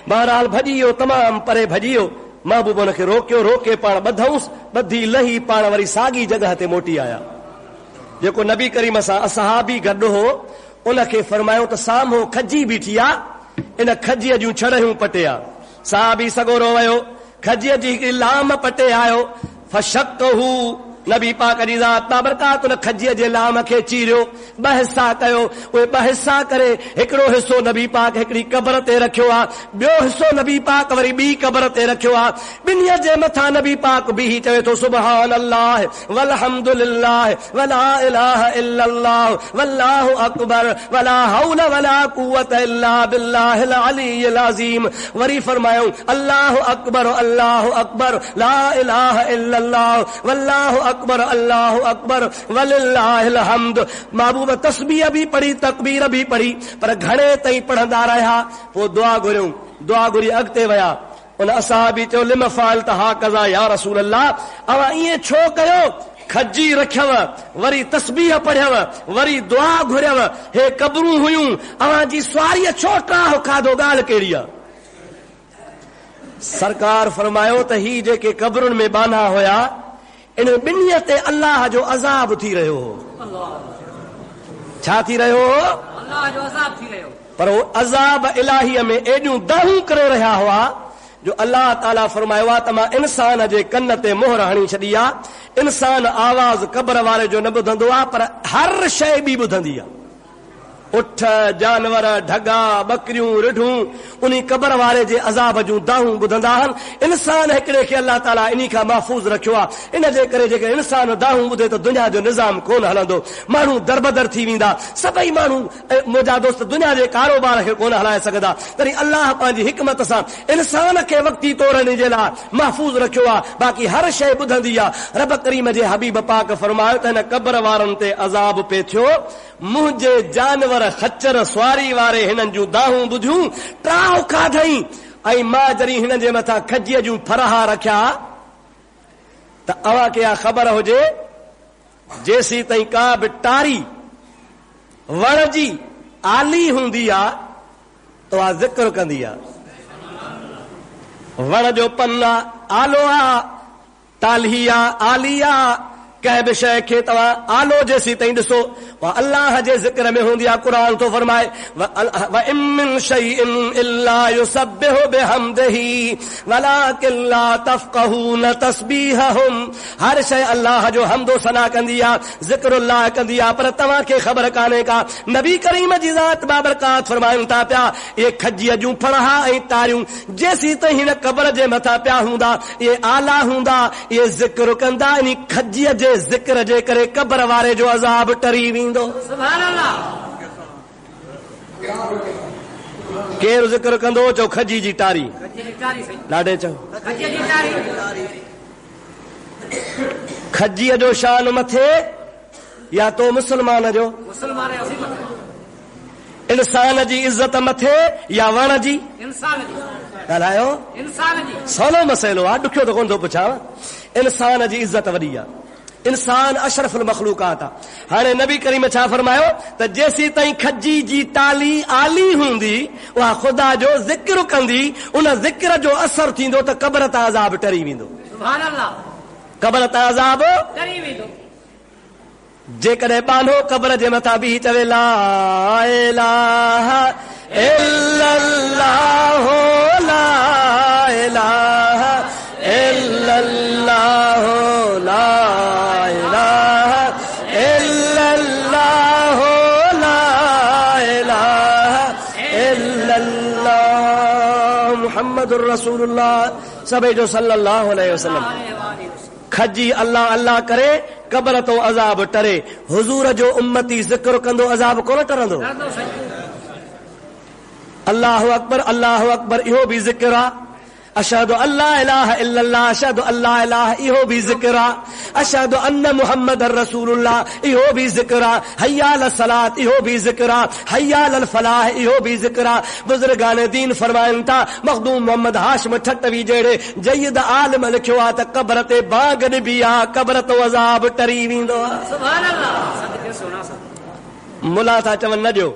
बहरहाल भॼी वियो, तमामु परे भॼी वियो। महबूब हुनखे रोकियो, रोके पाण ॿधऊंसि, ॿधी लही पाण वरी साॻी जॻह ते मोटी आया। जेको नबी करीम सां असहाबी गॾु हो उनखे फरमायो त साम्हूं खजी बीठी आहे, इन खजीअ जूं छड़ियूं पटे आ। साहबी सगोरो वियो, खजीअ जी हिकिड़ी लाम पटे आयो। फशक्कहू, नबी पाक जी ज़ात बाबरकात उन खजीअ जे लाम खे चीरियो, ॿ हिसा कयो। उहे ॿ हिसा करे हिकिड़ो हिसो नबी पाक हिकिड़ी कबर ते रखियो आहे, ॿियो हिसो नबी पाक वरी ॿी कबर ते रखियो आहे। ॿिन्हीअ जे मथां नबी पाक बीही चवे थो सुभान अल्लाह वल्हम्दुलिल्लाह वला इलाहा इल्लल्लाह वल्लाहु अकबर वला हौला वला कुव्वत इल्ला बिल्लाहिल अलीयिल अज़ीम। वरी फरमायो अल्लाहु अकबर ला इलाहा इल्लल्लाह वल्लाहु अकबर अल्लाहु अकबर वलिल्लाहिल हम्द। महबूब तस्बीह भी पढ़ी, तकबीर भी पढ़ी, पर घणे ताईं पढ़ंदा रहिया। पोइ दुआ घुरियूं, दुआ घुरी अॻिते विया। उन असहाबी चयो लिम फ़अल्त हाकज़ा या रसूल अल्लाह, अवां ईअं छो कयो? खजी रखियव, वरी तस्बीह पढ़ियव, वरी दुआ घुरियव, हे कबरूं हुयूं, अवां जी सवारीअ छो ट्राह खाधो? ॻाल्हि कहिड़ी आहे? सरकार फरमायो त ही जेके कबरुनि में बाना हुया इन ॿिन्हीअ ते अल्लाह जो अज़ाब थी रहियो हो। छा थी रहियो हो? अल्लाह जो अज़ाब थी रहियो। पर वो अज़ाब इलाहीअ में एॾियूं दाहूं करे रहिया हुआ जो अल्लाह ताला फरमायो आहे त मां इंसान जे कन ते मोहर हणी छॾी आहे। इंसान आवाज़ कबर वारे जो न ॿुधंदो आहे, पर हर शइ ॿी ॿुधंदी आहे। उठ, जानवर, ढगा, बकरियूं, रिढूं उन कबर वारे जे अज़ाब जूं दाहूं ॿुधंदा आहिनि। इंसान हिकिड़े खे अल्लाह ताला इन खां महफ़ूज़ रखियो आहे। इन जे करे जेके इंसान दाहूं ॿुधे त दुनिया जो निज़ाम कोन हलंदो, माण्हू दरबदर थी वेंदा। सभई माण्हू मुंहिंजा दोस्त दुनिया जे कारोबार खे कोन हलाए सघंदा। तॾहिं अल्लाह पंहिंजी हिकमत सां इंसान खे वक़्ती तौरनि जे लाइ महफ़ूज़ रखियो आहे, बाक़ी हर शइ ॿुधंदी आहे। रब करीम जे हबीब पाक फरमायो त हिन कबर वारनि ते अज़ाब पे थियो, मुंहिंजे जानवर खच्चर सवारी वारे हिननि जूं दाहूं ॿुधियूं, ट्राह खाधई, ऐं मां जॾहिं हिन जे मथां खजीअ जूं फरहा रखिया त अव्हां खे ख़बर हुजे जेसीं ताईं का बि टारी वण जी आली हूंदी आहे त उहा ज़िक्र कंदी आहे। वण जो पन आहे, आलो आहे, टाली आहे, आली आहे, कंहिं बि शइ खे तव्हां आलो जेसीं ताईं ॾिसो उहा अल्लाह जे ज़िक्र में हूंदी आहे। क़ुर थो फरमाए व इम मिन शैइन इल्ला युसब्बिहु बिहम्दिही वलाकिन ला तफ़क़हून तस्बीहहुम। हर शइ अल्लाह जो हम्दो सना कंदी आहे, ज़िक्रुल्लाह कंदी आहे, पर तव्हां खे ख़बर कान्हे का। नबी करीम जी ज़ात बाबरकात फरमाइनि था पिया इहे खजीअ जूं फणहा ऐं तारियूं जेसीं ताईं हिन कबर जे मथां पिया हूंदा, इहे आला हूंदा, इहे ज़िक्र कंदा, इन खजीअ जे ज़िक्र जे करे कबर वारे जो अज़ाब टरी वेंदो। सुभान अल्लाह। केरु ज़िक्र कंदो? चओ खजी जी टारी। ॾाढे चओ खजीअ जो शान मथे या तो मुसलमान जो? इंसान जी इज़त मथे या वण जी? इंसान जी। ॻाल्हायो इंसान जी सवलो मसइलो आहे, ॾुखियो त कोन थो पुछां। इंसान जी इज़त वॾी आहे, इंसान अशरफुल मखलूकात आहे। हाणे नबी करीम छा फरमायो त जेसीं ताईं खजी जी ताली आली हूंदी उहा ख़ुदा जो ज़िक्र कंदी, उन ज़िक्र जो असर थींदो त क़ब्र तां अज़ाब टरी वेंदो। सुभान अल्लाह, क़ब्र तां अज़ाब टरी वेंदो। जेकॾहिं बानो क़ब्र जे मथां बि चवे ला इलाहा इल्लल्लाह ला इलाहा इल्लल्लाह ला इलाहा इल्लल्लाह ला इलाहा इल्लल्लाह मुहम्मदुर रसूलुल्लाह सभई जो सल्लल्लाहु अलैहि वसल्लम। खजी अल्लाह अल्लाह करे क़ब्र तो अज़ाब टरे, हुजूर जो उम्मती ज़िक्र कंदो अज़ाब कोन टरंदो। अल्लाहु अकबर इहो बि ज़िक्र आहे। अशहदु अल्ला इलाहा इल्लल्लाह, अशहदु अल्ला इलाहा इहो बि ज़िक्र आहे। अशहदु अन्न मुहम्मदर रसूलुल्लाह इहो बि ज़िक्र आहे। हय्या अल सलात इहो बि ज़िक्र आहे। हय्या अल फलाह इहो बि ज़िक्र आहे। बुज़ुर्गान दीन फरमाइनि था मखदूम मोहम्मद हाशिम ठटवी जहिड़े जयद आलिम लिखियो आहे त क़ब्र ते बाग ॾिबी आहे, क़ब्र तो अज़ाब टरी वेंदो आहे। सुभान अल्लाह, सदके सोना सा मुला था चवनि न ॾियो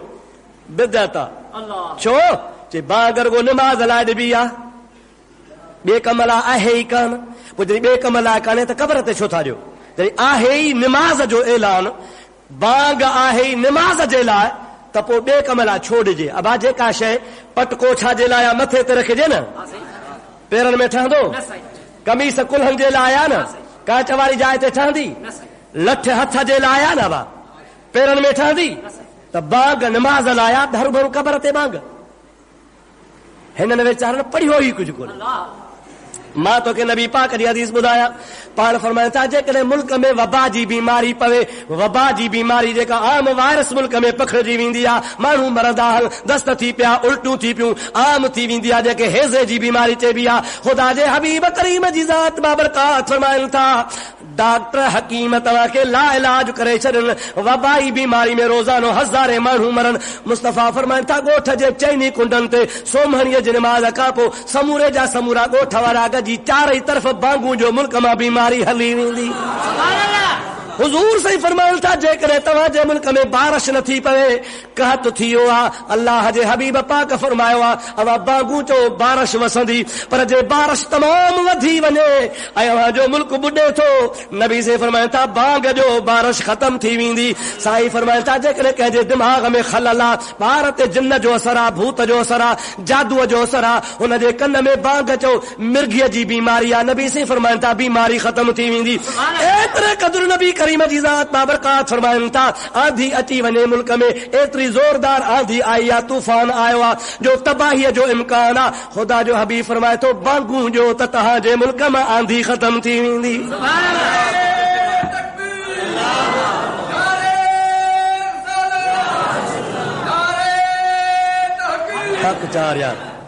बिदअत आहे। अल्लाह छो जे बाग रुगो निमाज़ लाइ ॾिबी आहे, ॿिए कम लाइ आहे ई कान। पोइ जॾहिं ॿिए कम लाइ कान्हे त क़ब्र ते छो था ॾियो? जॾहिं आहे ई निमाज़ जो ऐलान, बाग आहे ई निमाज़ जे लाइ, त पोइ ॿिए कम लाइ छो ॾिजे? अबा जेका शइ पटको छा जे लाइ मथे ते रखिजे न, पेरनि में ठहंदो, कमीस कुल्हनि जे लाइ आहे न, कांच वारी जाइ ते ठहंदी, लठ हथ जे लाइ आहे न, अबा पेरनि में ठहंदी, त बाग निमाज़ लाइ आहे, भरू भरू क़ब्र ते बाग। हिननि वीचारनि पढ़ियो ई कुझु कोन्हे। मां तोखे नबी पाक जी हदीस ॿुधायां, पाण फरमाइनि था जेकॾहिं मुल्क में वबा जी बीमारी पवे, वबा जी बीमारी जेका आम वायरस मुल्क में पखिड़िजी वेंदी आहे, माण्हू मरंदा, दस्त थी पिया, उल्टियूं थी पियूं, आम थी वेंदी आहे, जेके हेज़े जी बीमारी चइबी आहे। ख़ुदा जे हबीब करीम जी ज़ात बाबरकात फरमाइनि था डॉक्टर हकीम तव्हांखे ला इलाज करे छॾनि, वबाई बीमारी में रोज़ानो हज़ारे माण्हू मरनि। मुस्तफ़ा फरमाइनि था ॻोठ जे चइनी कुंडनि ते सोमहणीअ जी निमाज़ खां पोइ समूरे जा समूरा ॻोठ वारा जी चारई तरफ़ बांगू जो मुल्क मां बीमारी हली वेंदी। हुजूर सही फरमाइनि था जेकॾहिं तव्हांजे मुल्क में बारिश न थी पवे, कहत थी वियो आहे, अल्लाह जे हबीब पाक फरमायो आहे अवा बांगू चो बारिश वसंदी, पर जे बारिश तमामु वधी वञे ऐं अव्हां जो मुल्क बुॾे थो, नबी से फरमाइनि था बांग जो बारिश ख़तम थी वेंदी। साईं फरमाइनि था जेकॾहिं कंहिंजे दिमाग़ में खलल आहे, ॿार ते जिन जो असर आहे, भूत जो असर आहे, जादूअ जो असर आहे, हुनजे कन में बांग चो मिर्गीअ जी बीमारी आहे, नबी से फरमाइनि था बीमारी ख़तम थी वेंदी। एतिरे क़दुरु नबी करीम जी ज़ात बाबरकात फरमाइनि था आंधी अची वञे मुल्क में, एतिरी ज़ोरदार आंधी आई आहे, तूफ़ान आयो आहे जो तबाहीअ जो इम्कान आहे। ख़ुदा जो हबीब फरमाए थो बांगू जो त तव्हांजे मुल्क मां आंधी ख़तम थी वेंदी।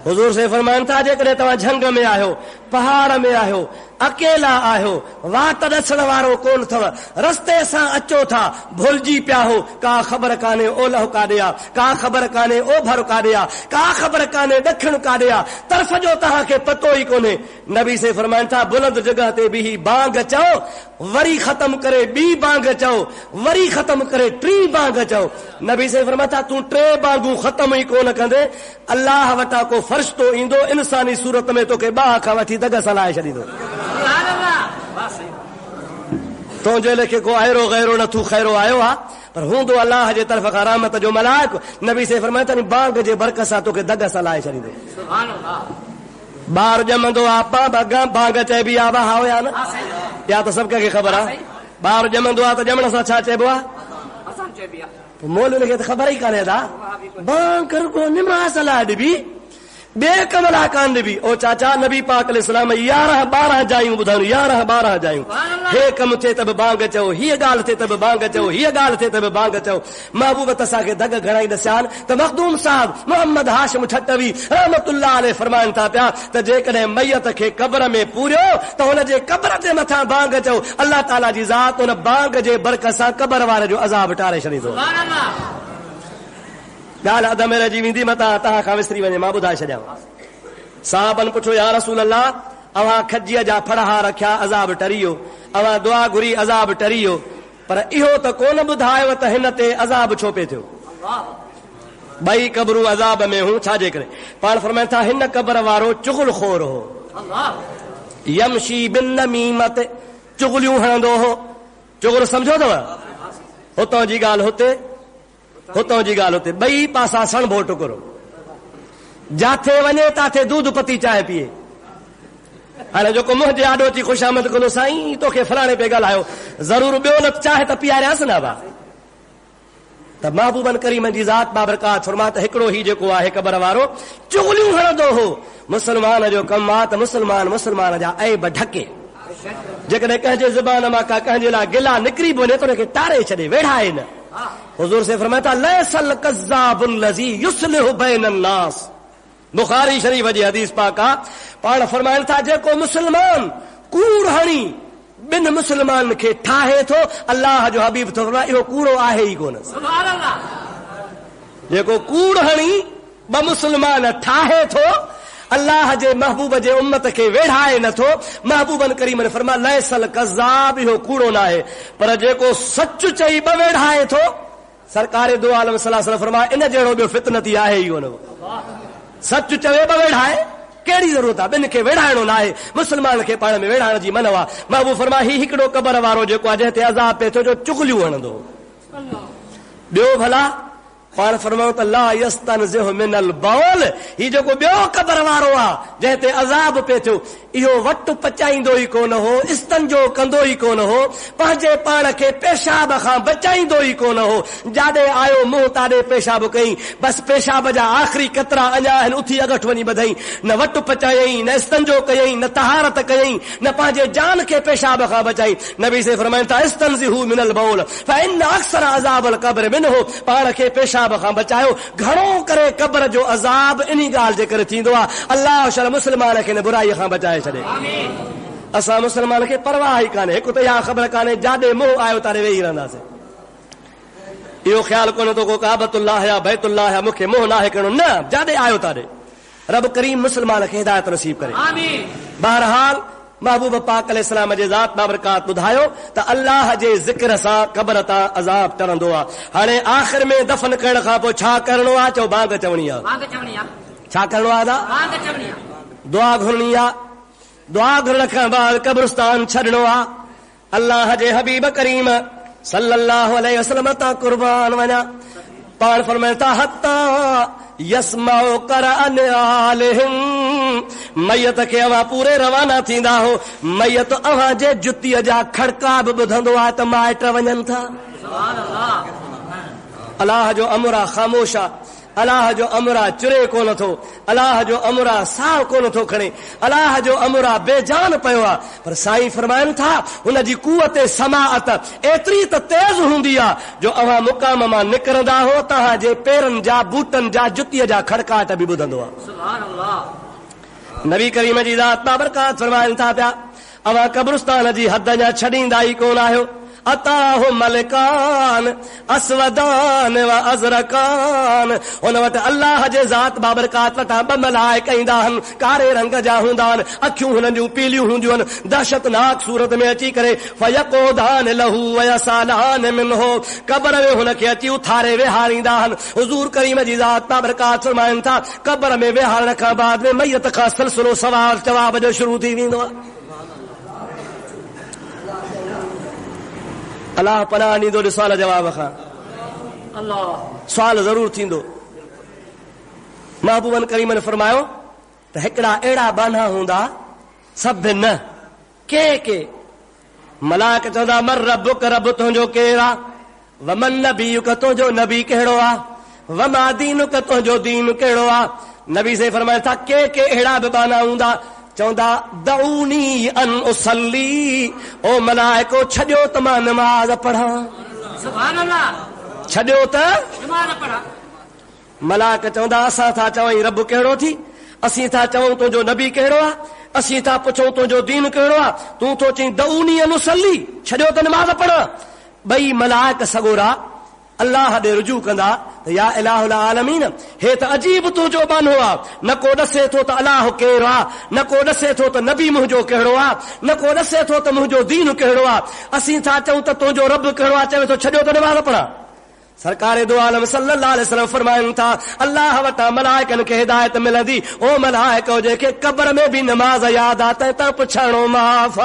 हुजूर से फरमाइनि था जेकॾहिं तव्हां झंग में आहियो, पहाड़ में आहियो, अकेला आहियो, वात ॾसण वारो कोन अथव, रस्ते सां अचो था, भुलिजी पिया हो, का ख़बर कान्हे ओलह काॾे आहे, का ख़बर कान्हे ओभर काॾे आहे, का ख़बर कान्हे ॾखिण काॾे आहे, तरफ़ जो तव्हांखे पतो ई कोन्हे। नबी से फरमाइनि था बुलंद जॻह ते बीही बांग चओ, वरी ख़तम करे ॿी बांग चओ, वरी ख़तम करे टी बांग चओ। नबी से फरमाइनि था तूं टे बांगूं ख़तम ई कोन कंदे, अल्लाह वटां को फ़रिश्तो ईंदो इंसानी सूरत में तोखे ॿाह खां वठी दग सलाए छॾींदो। तुंहिंजे लेखे को अहिड़ो गैरो न तूं खैरो आयो आहे, पर हूंदो अल्लाह जे तरफ़ खां रहमत जो मलाइक। नबी से फरमाइनि था बांग जे बरकत सां तोखे दग सलाए छॾींदो। ॿार ॼमंदो आहे बांग चइबी आहे, वाह या न, या त सभु कंहिंखे ख़बर आहे। ॿार ॼमंदो आहे त ॼमण सां छा चइबो आहे? मोलून खे त ख़बर ई कान्हे था, बांग रुगो निमाज़ लाइ ॾिबी, ॿिए कम लाइ कान ॾिबी। ओ चाचा नबी पाक अलैहिस्सलाम 11-12 जायूं ॿुधायूं, 11-12 जायूं, हे कमु थिए त बि बांग चओ, हीअ ॻाल्हि थिए त बि बांग चओ, हीअ ॻाल्हि थिए त बि बांग चओ। महबूब त असांखे दग घणाई ॾसियानि त मखदूम साहब मोहम्मद हाशिम ठटवी रहमतुल्लाह अलैह फरमाइनि था पिया त जेकॾहिं मैयत खे क़ब्र में पूरियो त हुनजे क़ब्र जे मथां बांग चओ, अल्लाह ताला जी ज़ात हुन बांग जे बरकत सां क़ब्र वारे जो अज़ाब टारे छॾींदो। ॻाल्हि अध में रहिजी वेंदी, मतां तव्हां खां विसरी वञे, मां ॿुधाए छॾियां। साहबन पुछो या रसूल अल्लाह अवां खजीअ जा फड़हा रखिया अज़ाब टरियो, अवां दुआ घुरी अज़ाब टरियो, पर इहो त कोन ॿुधायो त हिन ते अज़ाब छो पे थियो। ॿई क़बरूं अज़ाब में हूं छाजे करे? पाण फरमाइनि था हिन क़बर वारो चुगलखोर हो, यमशी बिन नमीमत, चुगलियूं हणंदो हो। चुगल सम्झो अथव? हुतां जी ॻाल्हि हुते, हुतां जी ॻाल्हि हुते, ॿई पासा सणभो टुकरो, जाथे वञे ताथे दूध पती चांहि पीए। हाणे जेको मुंहं जे आॾो अची ख़ुशामद कंदो साईं तोखे फलाणे पे ॻाल्हायो, ज़रूर ॿियो न चाहे त पीआरियासि न बा। त महबूबन करीम जी ज़ात बाबरकात फरमा त हिकिड़ो ही जेको आहे क़बर वारो चुगलियूं हणंदो हो। मुस्लमान जो कमु आहे त मुस्लमान जा ऐब ढके। जेकॾहिं कंहिंजे ज़ुबान मां का कंहिंजे लाइ गिला निकिरी बि वञे त हुनखे टारे छॾे, वेढ़ाए न। हुज़ूर से फरमाया था लैसल कज़्ज़ाबुल लज़ी युस्लिहु बैनन नास, बुखारी शरीफ जी हदीस पाक आहे। पाण फरमाइनि था जेको मुस्लमान कूड़ हणी ॿिन मुस्लमान खे ठाहे थो, अल्लाह जो हबीब थो फरमाए इहो कूड़ो आहे ई कोन। सुभान अल्लाह। जेको कूड़ हणी ॿ मुस्लमान ठाहे थो, अल्लाह जे महबूब जे उम्मत खे वेढ़ाए नथो। महबूबन करीम ने फरमाया लैसल कज़्ज़ाब, इहो कूड़ो न आहे, पर जेको सच चई ॿ वेढ़ाए थो, सरकार दो आलम सल्लल्लाहु अलैहि वसल्लम फरमाया इन जहिड़ो ॿियो फितनती आहे ई कोन। सच चवे ॿ वेढ़ाए, कहिड़ी ज़रूरत आहे? ॿिनि खे वेढ़ाइणो न आहे, मुस्लमान खे पाण में वेढ़ाइण जी मन आहे। महबूब फरमाया ही हिकिड़ो क़बर वारो जेको आहे जंहिं ते अज़ाब पे थियो जो चुगलियूं हणंदो। ॿियो भला पाण फरमायो त ला यस्तनज़िहु मिनल बौल, ही जेको ॿियो क़बर वारो आहे जंहिं ते अज़ाब पे थियो, इहो वटि पचाईंदो ई कोन हो, इस्तंजो कंदो ई कोन हो, पंहिंजे पाण खे पेशाब खां बचाईंदो ई कोन हो। जाॾे आयो मुंहुं ताॾे पेशाब कई, बसि पेशाब जा आख़िरी कतरा अञा आहिनि, उथी अगठ वञी ॿधई, न वटि पचायई, न इस्तंजो कयई, न तहारत कयई, न पंहिंजे जान खे पेशाब खां बचाई। नबी से फरमाइनि था इस्तनज़िहु मिनल बौल फ़इन अक्सर अज़ाबल क़ब्र मिनहु, पाण खे पेशाब खां बचायो। घणो करे क़ब्र जो अज़ाब इन्ही ॻाल्हि जे करे थींदो आहे, अल्लाह शल मुस्लमान खे न बुराई खां बचाए छॾे। असां मुस्लमान खे परवाह ई कान्हे, हिकु त इहा ख़बर कान्हे जाॾे मोह आयो ताॾे वेही रहंदासीं। इहो ख़्यालु कोन्हे तो को काबतुल्लाह या बैतुल्लाह या मूंखे मोह नाहे करणो, न, जाॾे आयो ताॾे। रब करीम मुस्लमान खे हिदायत नसीब करे। बहरहाल महबूब पाक अलैहिस्सलाम जे ज़ात बाबरकात ॿुधायो त अल्लाह जे ज़िक्र सां क़ब्र तां अज़ाब टरंदो आहे। हाणे आख़िर में दफ़न करण खां पोइ छा करणो आहे? चओ बांग चवणी आहे। छा करणो आहे? दुआ घुरणी आहे। दुआ घुरण खां बाद कब्रिस्तान छॾणो आहे। अल्लाह जे हबीब करीम सल्लल्लाहु अलैहि वसल्लम तां कुर्बान वञा। पाण फरमाइनि था हत्ता यस्माउ क़रअन आलिहिम, मैयत खे अवां पूरे रवाना थींदा हो, मैयत अवां जे जुतीअ जा खड़का बि ॿुधंदो आहे त माइट वञनि था। अलाह जो अमर आहे ख़ामोश आहे, अलाह जो अमर आहे चुरे कोन थो, अलाह जो अमर आहे साह कोन थो खणे, अलाह जो अमर आहे बेजान पियो आहे। पर साईं फरमाइनि था हुन जी कुवत समाअत एतिरी त तेज़ हूंदी आहे जो अवां मुक़ाम मां निकिरंदा हो तव्हांजे पेरनि जा बूटनि जा जुतीअ जा खड़काट बि ॿुधंदो आहे। नबी करीम जी ज़ात बाबरकात फरमाइनि था पिया अवां कब्रिस्तान जी हद जा छॾींदा ई कोन आहियो। अताहु मलकान अस्वदान व अज़रकान, हुन वटि अल्लाह जे ज़ात बाबरकात वटां ॿ मलाइका ईंदा आहिनि, कारे रंग जा हूंदा आहिनि, अखियूं हुननि जूं पीलियूं हूंदियूं आहिनि, दहशतनाक सूरत में अची करे फयक़ूदान लहू व यसालान मिनहु, क़ब्र में हुनखे अची उथारे वेहारींदा आहिनि। हुज़ूर करीम जी ज़ात बाबरकात फरमाइनि था क़ब्र में वेहारण खां बाद में मैयत खां सिलसिलो सवाल जवाब जो शुरू थी वेंदो आहे। अलाह पनाह ॾींदो सुवाल जवाब खां, सुवाल ज़रूर थींदो। महबूबन करीम ने फरमायो त हिकिड़ा अहिड़ा बाना हूंदा सभु न के मलाक चवंदा मर रबुक, रब तुंहिंजो केरु आहे, वमन नबीयुक, तुंहिंजो नबी कहिड़ो आहे, वमा दीनुक, तुंहिंजो दीन कहिड़ो आहे। नबी से फरमाइनि था के अहिड़ा बि बाना हूंदा चवंदा दऊनी अन उसल्ली, ओ मलाइको छॾियो त मां नमाज़ पढ़ां। सुभान अल्लाह, छॾियो त नमाज़ पढ़ां। मलाइक चवंदा असां था चवई रब कहिड़ो थी, असीं था चवूं तुंहिंजो नबी कहिड़ो आहे, असीं था पुछूं तुंहिंजो दीन कहिड़ो आहे, तूं थो चई दऊनी अन उसल्ली, छॾियो त नमाज़ पढ़ां। ॿई मलाइक सगोरा अल्लाह ॾे रुजू कंदा त या इलाहुल आलमीन, हे त अजीब तुंहिंजो बानो आहे, न को ॾसे थो त अलाह कहिड़ो आहे, न को ॾसे थो त नबी मुंहिंजो कहिड़ो आहे, न को ॾसे थो त मुंहिंजो दीन कहिड़ो आहे। असीं था चऊं त तुंहिंजो रब कहिड़ो आहे, चवे थो छॾियो त नमाज़ पढ़ा। सरकार दो आलम सल्लल्लाहु अलैहि वसल्लम फरमाइनि था अल्लाह वटां मलाइकनि खे हिदायत मिलंदी, ओ मलाइक जेके क़ब्र में बि नमाज़ यादि आहे त तव्हां पुछणो माफ़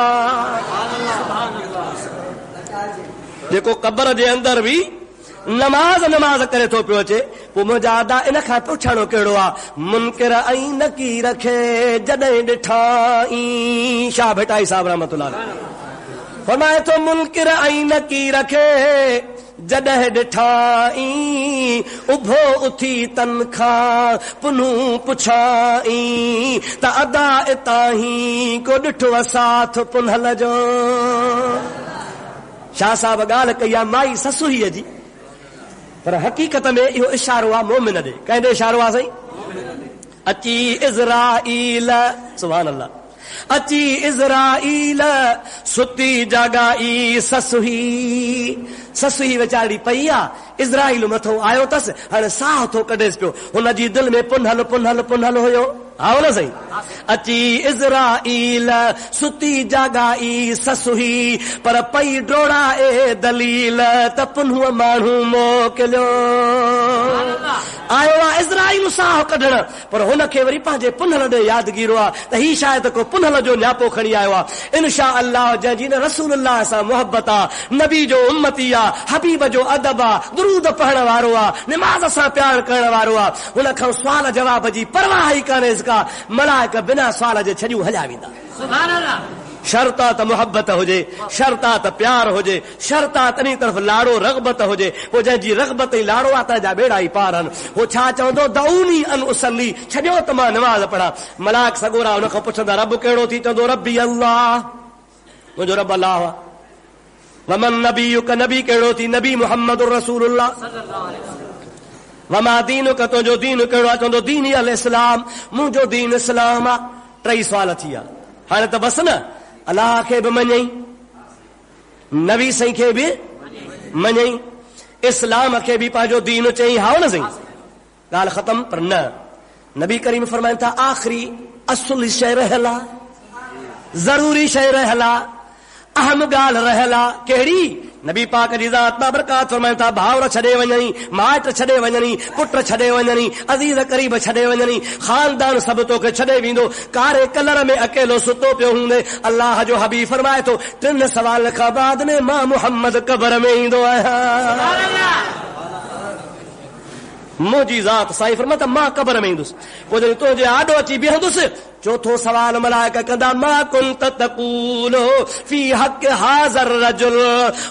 जेको क़ब्र जे अंदर बि नमाज करे थो पियो अचे, पोइ मुंहिंजा अदा इन खां पुछणो कहिड़ो आहे। मुनकिर ऐं नकीर खे जॾहिं ॾिठाई, शाह भटाई साहब रहमतुल्लाह फरमाए थो मुनकिर ऐं नकीर खे जॾहिं ॾिठाई, उभो उथी तन खां पुनू पुछाई त अदा इताही को ॾिठो असाथ पुनहल जो। शाह साहब ॻाल्हि कई आहे माई ससुहीअ जी, पर हक़ीक़त में इहो इशारो आहे मोमिन ॾे। कंहिंजो इशारो आहे साईं? अची इज़राइल, सुभान अल्लाह, अची इज़राइल सुती जॻाई ससुही, ससुही वीचारी पई आहे, इज़राइल मथो आयो अथसि, हाणे साह थो कढेसि पियो, हुनजी दिलि में पुनहल पुनहल पुनहल हुयो, हा न साईं? अची इज़राइल सुती जॻाई ससुही, पर पई डोड़ाए दलील त पुन्हूअ माण्हू मोकिलियो। आयो आहे इज़राइल साह कढण, पर हुनखे वरी पंहिंजे पुनहल ॾे यादगिरो आहे त ही शायदि को पुनहल जो न्यापो खणी आयो आहे। इनशा अल्लाह जंहिंजी न रसूलुल्लाह सां मोहबत आहे, नबी जो उम्मती आहे, हबीब जो अदब आहे, दुरूद पढ़ण वारो आहे, निमाज़ सां प्यार करण वारो आहे, हुन खां सुवाल जवाब जी परवाह ई कान्हे का। मलाइक बिना सुवाल जे छॾियूं हलिया वेंदा। सुभान अल्लाह। शर्त आहे त मोहब्बत हुजे, शर्त आहे त प्यार हुजे, शर्त आहे तॾहिं तरफ़ लाड़ो रग़बत हुजे। पोइ जंहिंजी रग़बत ई लाड़ो आहे तंहिंजा बेड़ा ई पार आहिनि। हो छा चवंदो, दऊनी अन उसली, छॾियो त मां नमाज़ पढ़ा। मलाइक सगोरा हुन खां पुछंदा रब कहिड़ो थी, चवंदो रब्बी अल्लाह, मुंहिंजो रब अल्लाह आहे। वमन नबीयुक, नबी कहिड़ो थी, नबी मुहम्मद रसूलुल्लाह। वमा दीनुक, तुंहिंजो दीन कहिड़ो आहे, चवंदो दीनी अल इस्लाम, मुंहिंजो दीन इस्लाम आहे। टई सुवाल थी विया। हाणे त बसि न, अलाह खे बि मञई, नबी साईं खे बि मञई, इस्लाम खे बि पंहिंजो दीन चई, हा न साईं? ॻाल्हि ख़तम। पर न, नबी करीम फरमाइनि था आख़िरी असुल शइ रहियल आहे, ज़रूरी शइ रहियल आहे, अहम ॻाल्हि रहियल आहे। कहिड़ी? नबी पाक जी ज़ात बाबरकात फरमाइनि था भाउर छॾे वञणी, माइट छॾे वञणी, पुट छॾे वञणी, अज़ीज़ करीब छॾे वञणी, ख़ानदान सभु तोखे छॾे वेंदो। कारे कलर में अकेलो सुतो पियो हूंदे, अल्लाह जो हबीब फरमाए थो 3 सवाल खां बाद में मां मुहम्मद क़ब्र में ईंदो आहियां। मुंहिंजी ज़ात साईं फरमाए मां क़ब्र में ईंदुसि। पोइ जॾहिं तुंहिंजे आॾो अची बीहंदुसि, चौथो सवाल मलाइक कंदा मा कुंत तक़ूलु फी हक़ हाज़र रजुल,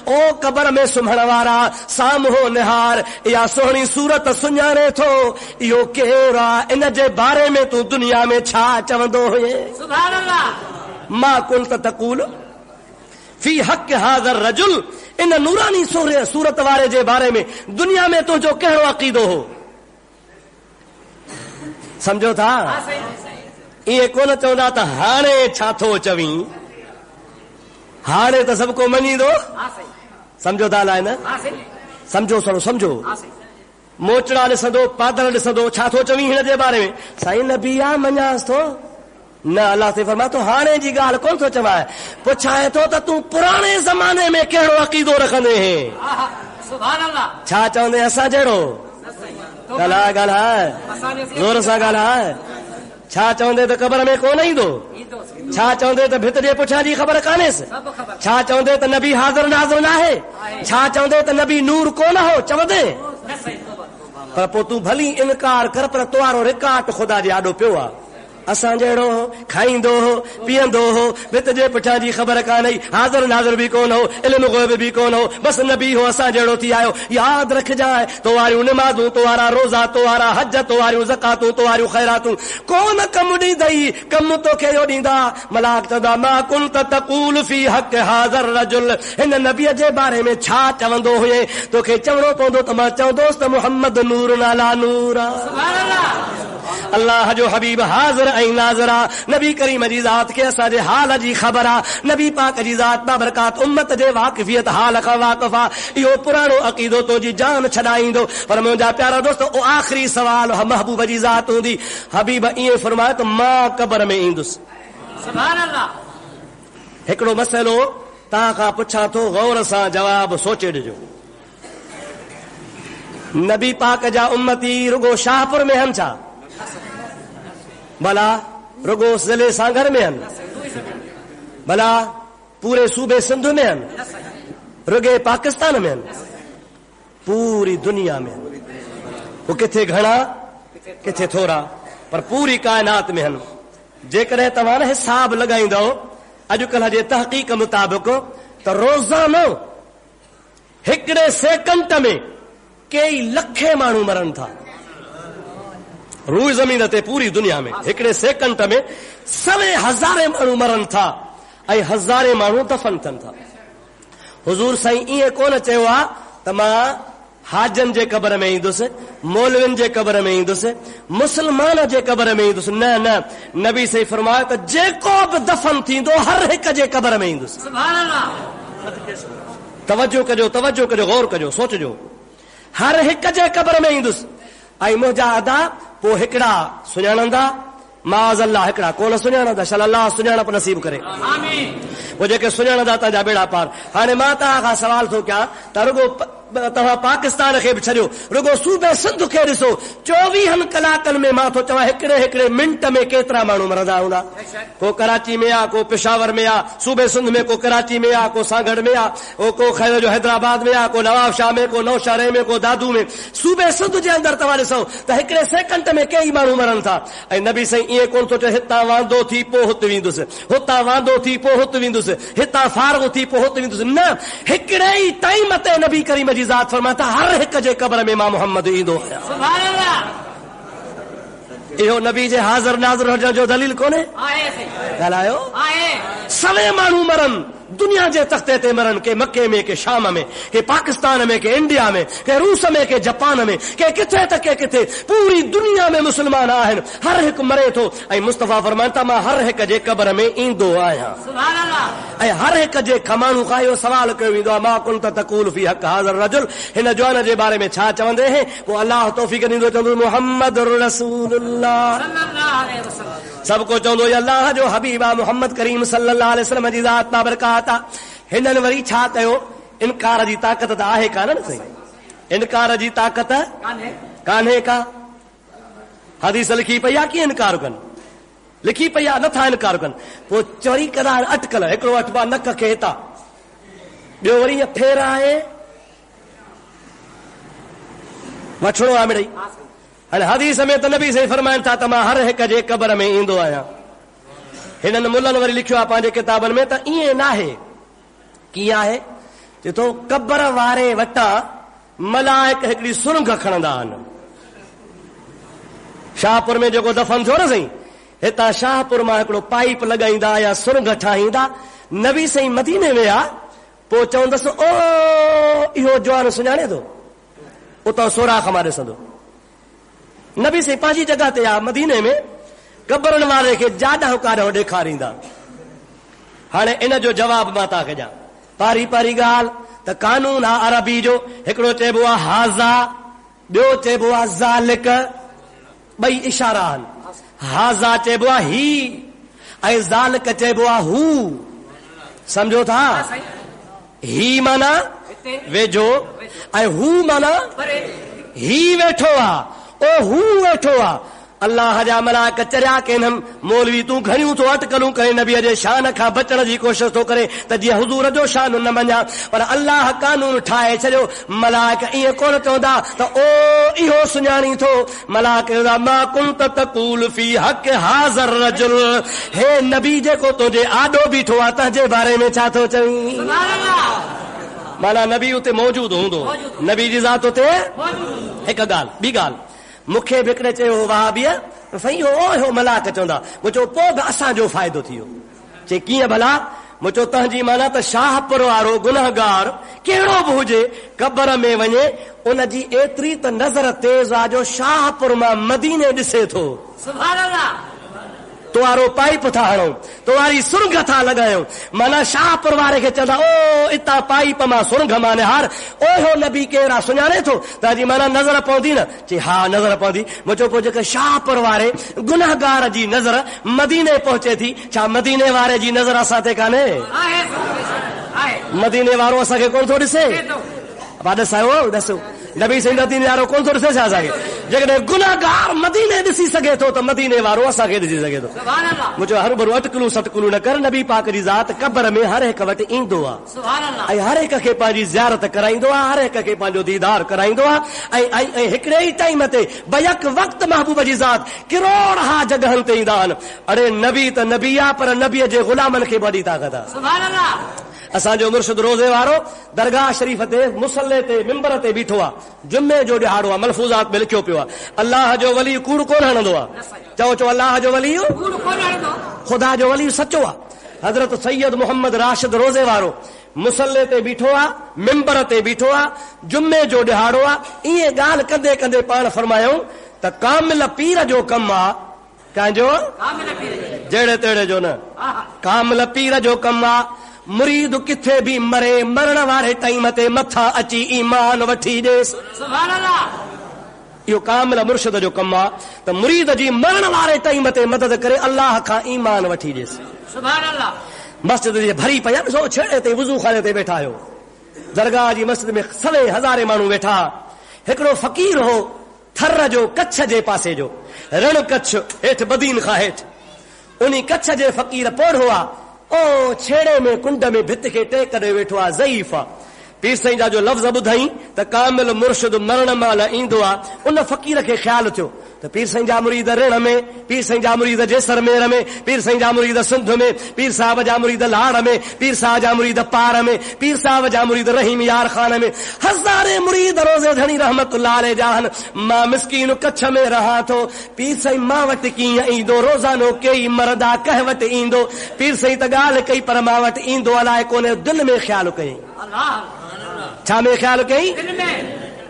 ओ क़ब्र में सुम्हण वारा साम्हूं निहार, इहा सुहिणी सूरत सुञाणे थो, इहो केरु आहे, इन जे बारे में तूं दुनिया में छा चवंदो हुए? सुभान अल्लाह। मा कुंत तक़ूलु फी हक़ हाज़र रजुल, इन नूरानी सूरत वारे जे बारे में दुनिया में तुंहिंजो कहिड़ो अक़ीदो हो? सम्झो था? ईअं कोन चवंदा त हाणे छा थो चवीं, हाणे त सभु को मञींदो। सम्झो था अलाए न? सम्झो सड़ो सम्झो। मोचड़ा ॾिसंदो, पादर ॾिसंदो, छा थो चवीं हिन जे बारे में? साईं नबी आहे, मञांसि थो। न, अल्लाह ते फरमाए थो हाणे जी ॻाल्हि कोन थो चवाए, पुछाए थो त तूं पुराणे ज़माने में कहिड़ो अक़ीदो रखंदे हैं? सुभान अल्लाह। छा चवंदे असां जहिड़ो? ॻाल्हाए ॻाल्हाए, ज़ोर सां ॻाल्हाए। छा चवंदे त क़ब्र में कोन ईंदो? छा चवंदे त भित जे पुठियां जी ख़बर कान्हेसि? छा चवंदे त नबी हाज़िर नाज़िर न आहे? छा चवंदे त नबी नूर कोन हो चवंदे? पर पोइ तूं भली इनकार कर, पर तुआरो रिकार्ड ख़ुदा जे आॾो पियो आहे। असां जहिड़ो खाईंदो हो, पीअंदो हो, भित जे पुठियां जी ख़बर कान्हे, हाज़िर नाज़िर बि कोन हो, इल्मु ग़ैब बि कोन हो, बसि नबी हो, असां जहिड़ो थी आयो। यादि रखजांइ, तो वारियूं निमाज़ूं, तो वारा रोज़ा, तो वारा हज, तो वारियूं ज़कातूं, तो वारियूं ख़ैरातूं कोन कमु ॾींदई, कमु तोखे इहो ॾींदा। मलाक चवंदा मा कुंत तक़ूलु फी हक़ हाज़र रजुल, हिन नबीअ जे बारे में छा चवंदो हुए? तोखे चवणो पवंदो त मां चवंदोसि त मुहम्मद नूर नाला नूर आहे। अल्लाह जो हबीब हाज़िर ऐं नाज़िर आ। नबी करीम जी ज़ात खे असांजे हाल जी ख़बर आ। नबी पाक जी ज़ात बाबरकात उम्मत जे वाक़िफ़ियत हाल खां वाक़िफ़ आ। इहो पुराणो अक़ीदो तो जी जान छॾाईंदो। पर मुंहिंजा प्यारा दोस्त, ओ आख़िरी सवाल महबूब जी ज़ात हूंदी। हबीब ईअं फरमायो त मां क़ब्र में ईंदुसि। सुभान अल्लाह। हिकिड़ो मसइलो तव्हां खां पुछां थो, गौर सां जवाब सोचे ॾिजो। नबी पाक जा उम्मती रुगो शाहपुर में हन छा? भला रुगो ज़िले सांगर में हन? भला पूरे सूबे सिंध में हन? रुगे पाकिस्तान में हन? पूरी दुनिया में हन। वो किथे घणा किथे थोरा, पर पूरी कायनात में हन। जेकॾहिं तव्हां हिसाब लॻाईंदव अॼुकल्ह जे तहक़ीक़ मुताबिक़ त रोज़ानो हिकिड़े सेकंड में कई लखे माण्हू मरनि था। रूह ज़मीन ते पूरी दुनिया में हिकिड़े सेकंड में 100,000 माण्हू मरनि था ऐं 1000 माण्हू दफ़न थियनि था। हुज़ूर साईं ईअं कोन चयो आहे त मां हाजन जे क़ब्र में ईंदुसि, मौलविन जे क़ब्र में ईंदुसि, मुस्लमान जे क़ब्र में ईंदुसि। न न, नबी साईं फरमायो त जेको बि दफ़न थींदो हर हिक जे क़ब्र में ईंदुसि। सुभान अल्लाह। तवज्जो कजो, गौर कजो, सोचजो। हर हिक जे क़ब्र में ईंदुसि। ऐं मुंहिंजा अदा पोइ हिकिड़ा सुञाणंदा, माज़ अल्लाह हिकिड़ा कोन सुञाणंदा। शल अल्लाह सुञाणप नसीब करे। आमीन। वो जेके सुञाणंदा तव्हांजा बेड़ा पार। हाणे मां तव्हां खां सवाल थो कयां त रुगो तव्हां पाकिस्तान खे बि छॾियो, रुगो सूबे सिंध खे ॾिसो। 24 कलाकनि में मां थो चवां हिकिड़े मिंट में केतिरा माण्हू मरंदा हूंदा। को कराची में आहे, को पेशावर में आहे, सूबे सिंध में को कराची में आहे, को सांगड़ में आहे, को खैर जो हैदराबाद में आहे, को नवाबशाह में, को नौशहरे में, को दादू में। सूबे सिंध जे अंदरि तव्हां ॾिसो त हिकिड़े सेकंड में कई माण्हू मरनि था। ऐं नबी साईं ईअं कोन थो चए हितां वांदो थी पोइ हुते वेंदुसि, हुतां वांदो थी पोइ हुते वेंदुसि, हितां फारग थी पोइ हुते वेंदुसि। न, हिकिड़े ई टाइम ते नबी करीम जी ज़ात फरमाता हर हिक जे क़ब्र में मां मोहम्मद ईंदो आहियां। सुभान अल्लाह। इहो नबी जे हाज़िर नाज़िर हुजण जो दलील कोन्हे? ॻाल्हायो। सवे माण्हू मरनि, दुनिया जे तख़्ते ते मरनि, के मके में, के शाम में, के पाकिस्तान में, के इंडिया में, के रूस में, के जापान में, के किथे त के किथे। पूरी दुनिया में मुस्लमान आहिनि, हर हिकु मरे थो। ऐं मुस्तफ़ा फरमाइनि था मां हर हिक जे क़ब्र में ईंदो आहियां। सुभान अल्लाह। ऐं हर हिक जे माण्हू खां इहो सवाल कयो वेंदो आहे, मां कुंत तक़ूल फी हक़ हाज़िर रजुल, हिन जवान जे बारे में छा चवंदे हैं? पोइ अल्लाह तौफ़ीक़ ॾींदो, चवंदो मुहम्मद रसूलुल्लाह सल्लल्लाहु अलैहि वसल्लम। सब को चवंदो अल्लाह जो हबीब आहे मोहम्मद करीम सल्लल्लाहु अलैहि वसल्लम जी ज़ात बाबरकात आहे। हिननि वरी छा कयो? इनकार जी ताक़त त आहे कान न सही? इनकार जी ताक़त कान्हे का? हदीस लिखी पई आहे, कीअं इनकार कनि? लिखी पई आहे, नथा इनकार कनि। पोइ चोरी कदा अटकल, हिकिड़ो अटबा नक खे हितां, ॿियो वरी फेराए वठिणो आहे मिड़ई। हाणे हदीस में त नबी साईं फरमाइनि था त मां हर हिक जे क़ब्र में ईंदो आहियां। हिननि मुलनि वरी लिखियो आहे पंहिंजे किताबनि में त ईअं न आहे। कीअं आहे? चए थो क़ब्र वारे वटां मलाइक हिकिड़ी सुरंग खणंदा आहिनि। शाहपुर में जेको दफ़न थियो न साईं, हितां शाहपुर मां हिकिड़ो पाइप लॻाईंदा या सुरंग ठाहींदा। नबी साईं मदीने विया, पोइ चवंदसि ओ इहो जवान सुञाणे थो, उतां सोराख मां ॾिसंदो। नबी साईं पंहिंजी जॻह ते आहे मदीने में, क़ब्रनि वारे खे जाॾां काॾां ॾेखारींदा। हाणे इन जो जवाब मां तव्हांखे ॾियां। पारी पारी ॻाल्हि त कानून आहे अरबी जो, हिकिड़ो चइबो आहे हाज़ा, ॿियो चइबो आहे ज़ालिक। ॿई इशारा आहिनि। हाज़ा चइबो आहे ही, ऐं ज़ालिक चइबो आहे हू। सम्झो था? ही माना वेझो, ऐं हू माना ही वेठो आहे, ओ हू वेठो आहे। अल्लाह जा मलाइक चरिया कनि, मौलवी तूं घणियूं थो अटकलूं करे नबीअ जे शान खां बचण जी कोशिशि थो करे त जीअं हुज़ूर जो शान न मञा। पर अल्लाह कानून ठाहे छॾियो। मलाइक ईअं कोन चवंदा त ओ इहो सुञाणी थो। मलाइक चवंदा मां कुंत तक़ूल फी हक़ हाज़िर रजुल, हे नबी जेको तुंहिंजे आॾो बीठो आहे तंहिंजे बारे में छा थो चवीं? माना नबी उते मौजूदु हूंदो, नबी जी ज़ात उते। हिकु ॻाल्हि, ॿी ॻाल्हि, मूंखे बि हिकिड़े चयो वहाबीअ, साईं हो मलाइक चवंदा। मूं चयो पोइ बि असांजो फ़ाइदो थी वियो। चए कीअं भला? मुचो तंहिंजी माना त शाहपुर वारो गुनहगार कहिड़ो बि हुजे कब्र में वञे उन जी एतिरी त नज़र तेज़ आहे जो शाहपुर मां मदीने ॾिसे थो। सुभान अल्लाह। तुआरो पाइप था हणो, तुआरी सुरंग था लॻायूं, माना शाहपुर वारे खे चवंदा ओ इतां पाइप मां सुरंग मां निहार, ओहो नबी केरु सुञाणे थो तव्हांजी माना नज़र पवंदी न? चई हा नज़र पवंदी। मुंहिंजो पोइ जेके शाहपुर वारे गुनहगार जी नज़र मदीने पहुचे थी, छा मदीने वारे जी नज़र असां ते कान्हे? मदीने वारो असांखे कोन थो ॾिसे? ॾसायो ॾसो नबी सही मदीने वारो कोन थो ॾिसे छा असांखे? जेकॾहिं गुनहगार मदीने ॾिसी सघे थो त मदीने वारो असांखे ॾिसी सघे थो। मुंहिंजो हर भरू अटकलू सटकलू न कर, नबी पाक जी ज़ात कब्र में हर हिक वटि ईंदो आहे ऐं हर हिक खे पंहिंजी ज़ियारत कराईंदो आहे, हर हिक खे पंहिंजो दीदार कराईंदो आहे ऐं हिकिड़े ई टाइम ते बयक वक़्त महबूब जी ज़ात किरोड़ हा जॻहनि ते ईंदा आहिनि। अड़े नबी त नबी आहे पर नबीअ जे ग़ुलामनि खे वॾी ताक़त आहे। असांजो मुर्शिद रोज़े वारो दरगाह शरीफ़ ते मुसल्ले ते मिंबर ते बीठो आहे, जुमे जो ॾिहाड़ो आहे, मलफूज़ात में लिखियो पियो आहे अल्लाह जो वली कूड़ कोन हणंदो आहे। चओ अल्लाह जो वली ख़ुदा जो वली सचो आहे। हज़रत सैयद मोहम्मद राशिद रोज़े वारो मुसल्ले ते बीठो आहे, मिंबर ते बीठो आहे, जुमे जो ॾिहाड़ो आहे। ईअं ॻाल्हि कंदे कंदे पाण फरमायूं त कामिल पीर जो कमु आहे, कंहिंजो जहिड़े तेड़े जो न, कामिल पीर जो कमु आहे। मुरीद किथे भी मरे मरण वारे टाइम ते मथा अची ईमान वठी ॾेसि। इहो कामिल मुर्शिद जो कमु आहे त मुरीद जी मरण वारे टाइम ते मदद करे अल्लाह खां ईमान वठी ॾेसि। मस्जिद जी भरी पई आहे, ॾिसो छेड़े ते वुज़ू खाने ते वेठा आहियो, दरगाह जी मस्जिद में सवे हज़ारे माण्हू वेठा। हिकिड़ो फ़क़ीर हो थर जो, कच्छ जे पासे जो, रण कच्छ हेठि बदीन खां हेठि, उन कच्छ जे फ़क़ीर पोढ़ो आहे। ओ छेड़े में कुंड में भित खे टेक करे वेठो आहे, ज़ईफ़ आहे। पीर साईं जा जो लफ़्ज़ ॿुधाई त कामिल मुर्शिद मरण महिल ईंदो आहे, उन फ़क़ीर खे ख़्यालु थियो त पीर साईं जा मुरीद ऋण में, पीर साईं जा मुरीद जैसलमेर में, पीर साईं जा मुरीद सिंध में, पीर साहब जा मुरीद लाड़ में, पीर साहब जा मुरीद पार में, पीर साहब जा मुरीद रहीम यार खान में, हज़ारे मुरीद रोज़े धणी रहमतुल्लाह अलैह जाहन। मां मिस्कीन कच्छ में रहां थो, पीर साईं मां वटि कीअं ईंदो, रोज़ानो कई मरदा कह वटि ईंदो। पीर साईं त ॻाल्हि कई पर मां वटि ईंदो अलाए कोन्हे, दिलि में ख़्यालु कई। छा में ख़्यालु कई?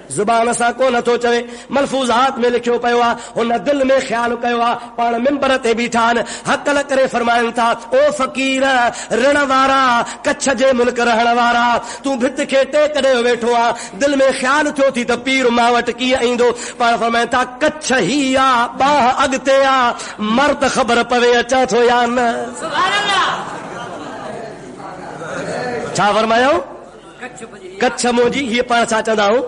ज़ुबान सां कोन थो चवे, मलफूज़ात में लिखियो पियो आहे, हुन दिलि में ख़्यालु कयो आहे। पाण मिंबर ते बीठा आहिनि, हक़ल करे फरमाइनि था ओ फ़क़ीर ऋण वारा, कच्छ जे मुल्क रहण वारा, तूं भित खे टेक ॾे वेठो आहे, दिलि में ख़्यालु थियो थी त पीर मां वटि कीअं ईंदो। पाण फरमाइनि था कच्छ ही आहे, बाह अॻिते आहे, मर्द ख़बर पवे अचां थो या न। छा फरमायो? कच्छ मुंहिंजी, हीअ पाण छा चवंदा आहियूं?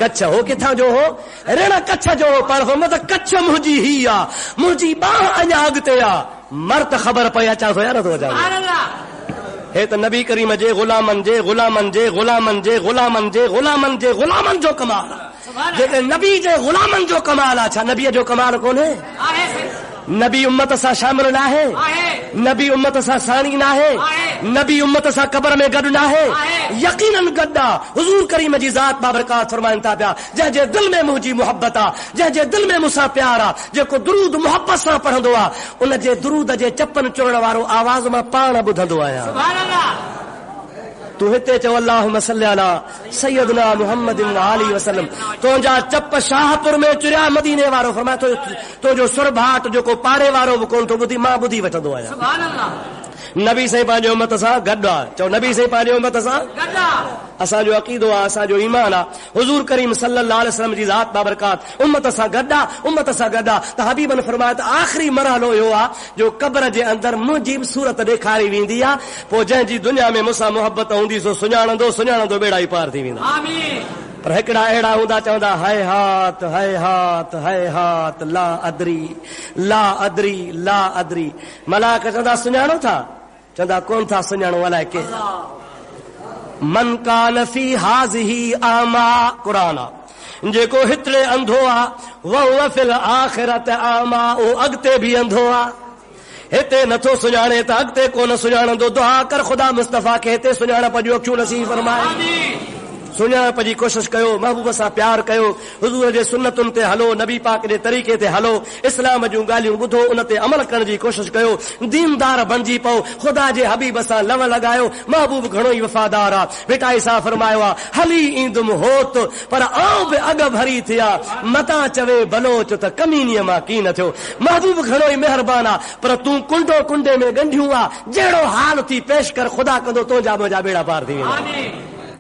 कच्छ हो किथां जो हो? ऋण कच्छ जो हो। पाण फरमायो त कच्छ मुंहिंजी ही आहे, मुंहिंजी बाह अञा अॻिते आहे, मर्द ख़बर पई अचां थो या नथो अचां? हे त नबी करीम जे ग़ुलामनि जे ग़ुलामनि जे ग़ुलामनि जे ग़ुलामनि जे ग़ुलामनि जे ग़ुलामनि जो कमाल आहे। जेके नबी जे ग़ुलामनि जो कमाल आहे, छा नबीअ जो कमाल कोन्हे? नबी उम्मत सां शामिल न आहे, नबी उम्मत सां साणी न आहे, नबी उम्मत सां क़ब्र में गॾु न आहे, यकीनन गॾु आहे। हुज़ूर करीम जी ज़ात बाबरकात फरमाइनि था पिया, जंहिंजे दिलि में मुंहिंजी मुहबत आहे, जंहिंजे दिलि में मूंसां प्यार आहे, जेको दुरूद मुहबत सां पढ़ंदो आहे, उन जे दुरूद जे चपन चुरण वारो आवाज़ मां पाण ॿुधंदो आहियां। तू हिते चओ अल्लाहुम्मा सल्ली अला सय्यदना मुहम्मदिन व आलिहि वसल्लम। तुंहिंजा चप शाहपुर में चुरिया मदीने वारो। फरमाए तो जो सुर भाट जेको पाड़े वारो बि कोन थो ॿुधी, मां ॿुधी वठंदो आहियां। नबी साईं पंहिंजे उम्मत सां गॾु आहे। चओ नबी साईं पंहिंजे उम्मत सां गॾु आहे। असांजो अक़ीदो आहे, असांजो ईमान आहे, हुज़ूर करीम सल्लल्लाहु अलैहि वसल्लम जी ज़ात बाबरकात उम्मत सां गॾु आहे, उम्मत सां गॾु आहे। त हबीबन फरमाया त आख़िरी मरहलो इहो आहे जो क़ब्र जे अंदरि मुंहिंजी बि सूरत ॾेखारी वेंदी आहे, पोइ जंहिंजी दुनिया में मूंसां मुहबत हूंदी सो सुञाणंदो सुञाणंदो बेड़ा ई पार थी वेंदा। पर हिकिड़ा अहिड़ा हूंदा चवंदा हाय हात हाय हात हाय हात ला अदरी ला अदरी ला अदरी। मलाक चवंदा सुञाणो था? चवंदा कोन था सुञाणो अलाए के। मन कान फी हाज़िही आमा, क़ुरान आहे, जेको हितड़े अंधो आहे, वहुव फिल आख़िरत आमा, ओ अॻिते बि अंधो आहे। हिते नथो सुञाणे त अॻिते कोन सुञाणंदो। दुआ कर ख़ुदा मुस्तफ़ा खे हिते सुञाणप जूं अखियूं नसीब फरमाए। सुञाणप जी कोशिश कयो, महबूब सां प्यार कयो, हुज़ूर जे सुन्नतुनि ते हलो, नबी पाक जे तरीक़े ते हलो, इस्लाम जूं ॻाल्हियूं ॿुधो, उन ते अमल करण जी कोशिश कयो, दीनदार बणिजी पओ, ख़ुदा जे हबीब सां लव लॻायो। महबूब घणो ई वफ़ादार आहे। बेटा सां फरमायो आहे हली ईंदुम होत पर आऊं बि अॻ भरी थिया, मता चवे बलोच त कमीनीअ मां की न थियो। महबूब घणो ई महिरबान आहे, पर तूं कुंडो कुंडे में ॻंढियूं आहे, जहिड़ो हाल थी पेश कर, ख़ुदा कंदो तुंहिंजा मुंहिंजा बेड़ा पार थी वेंदा।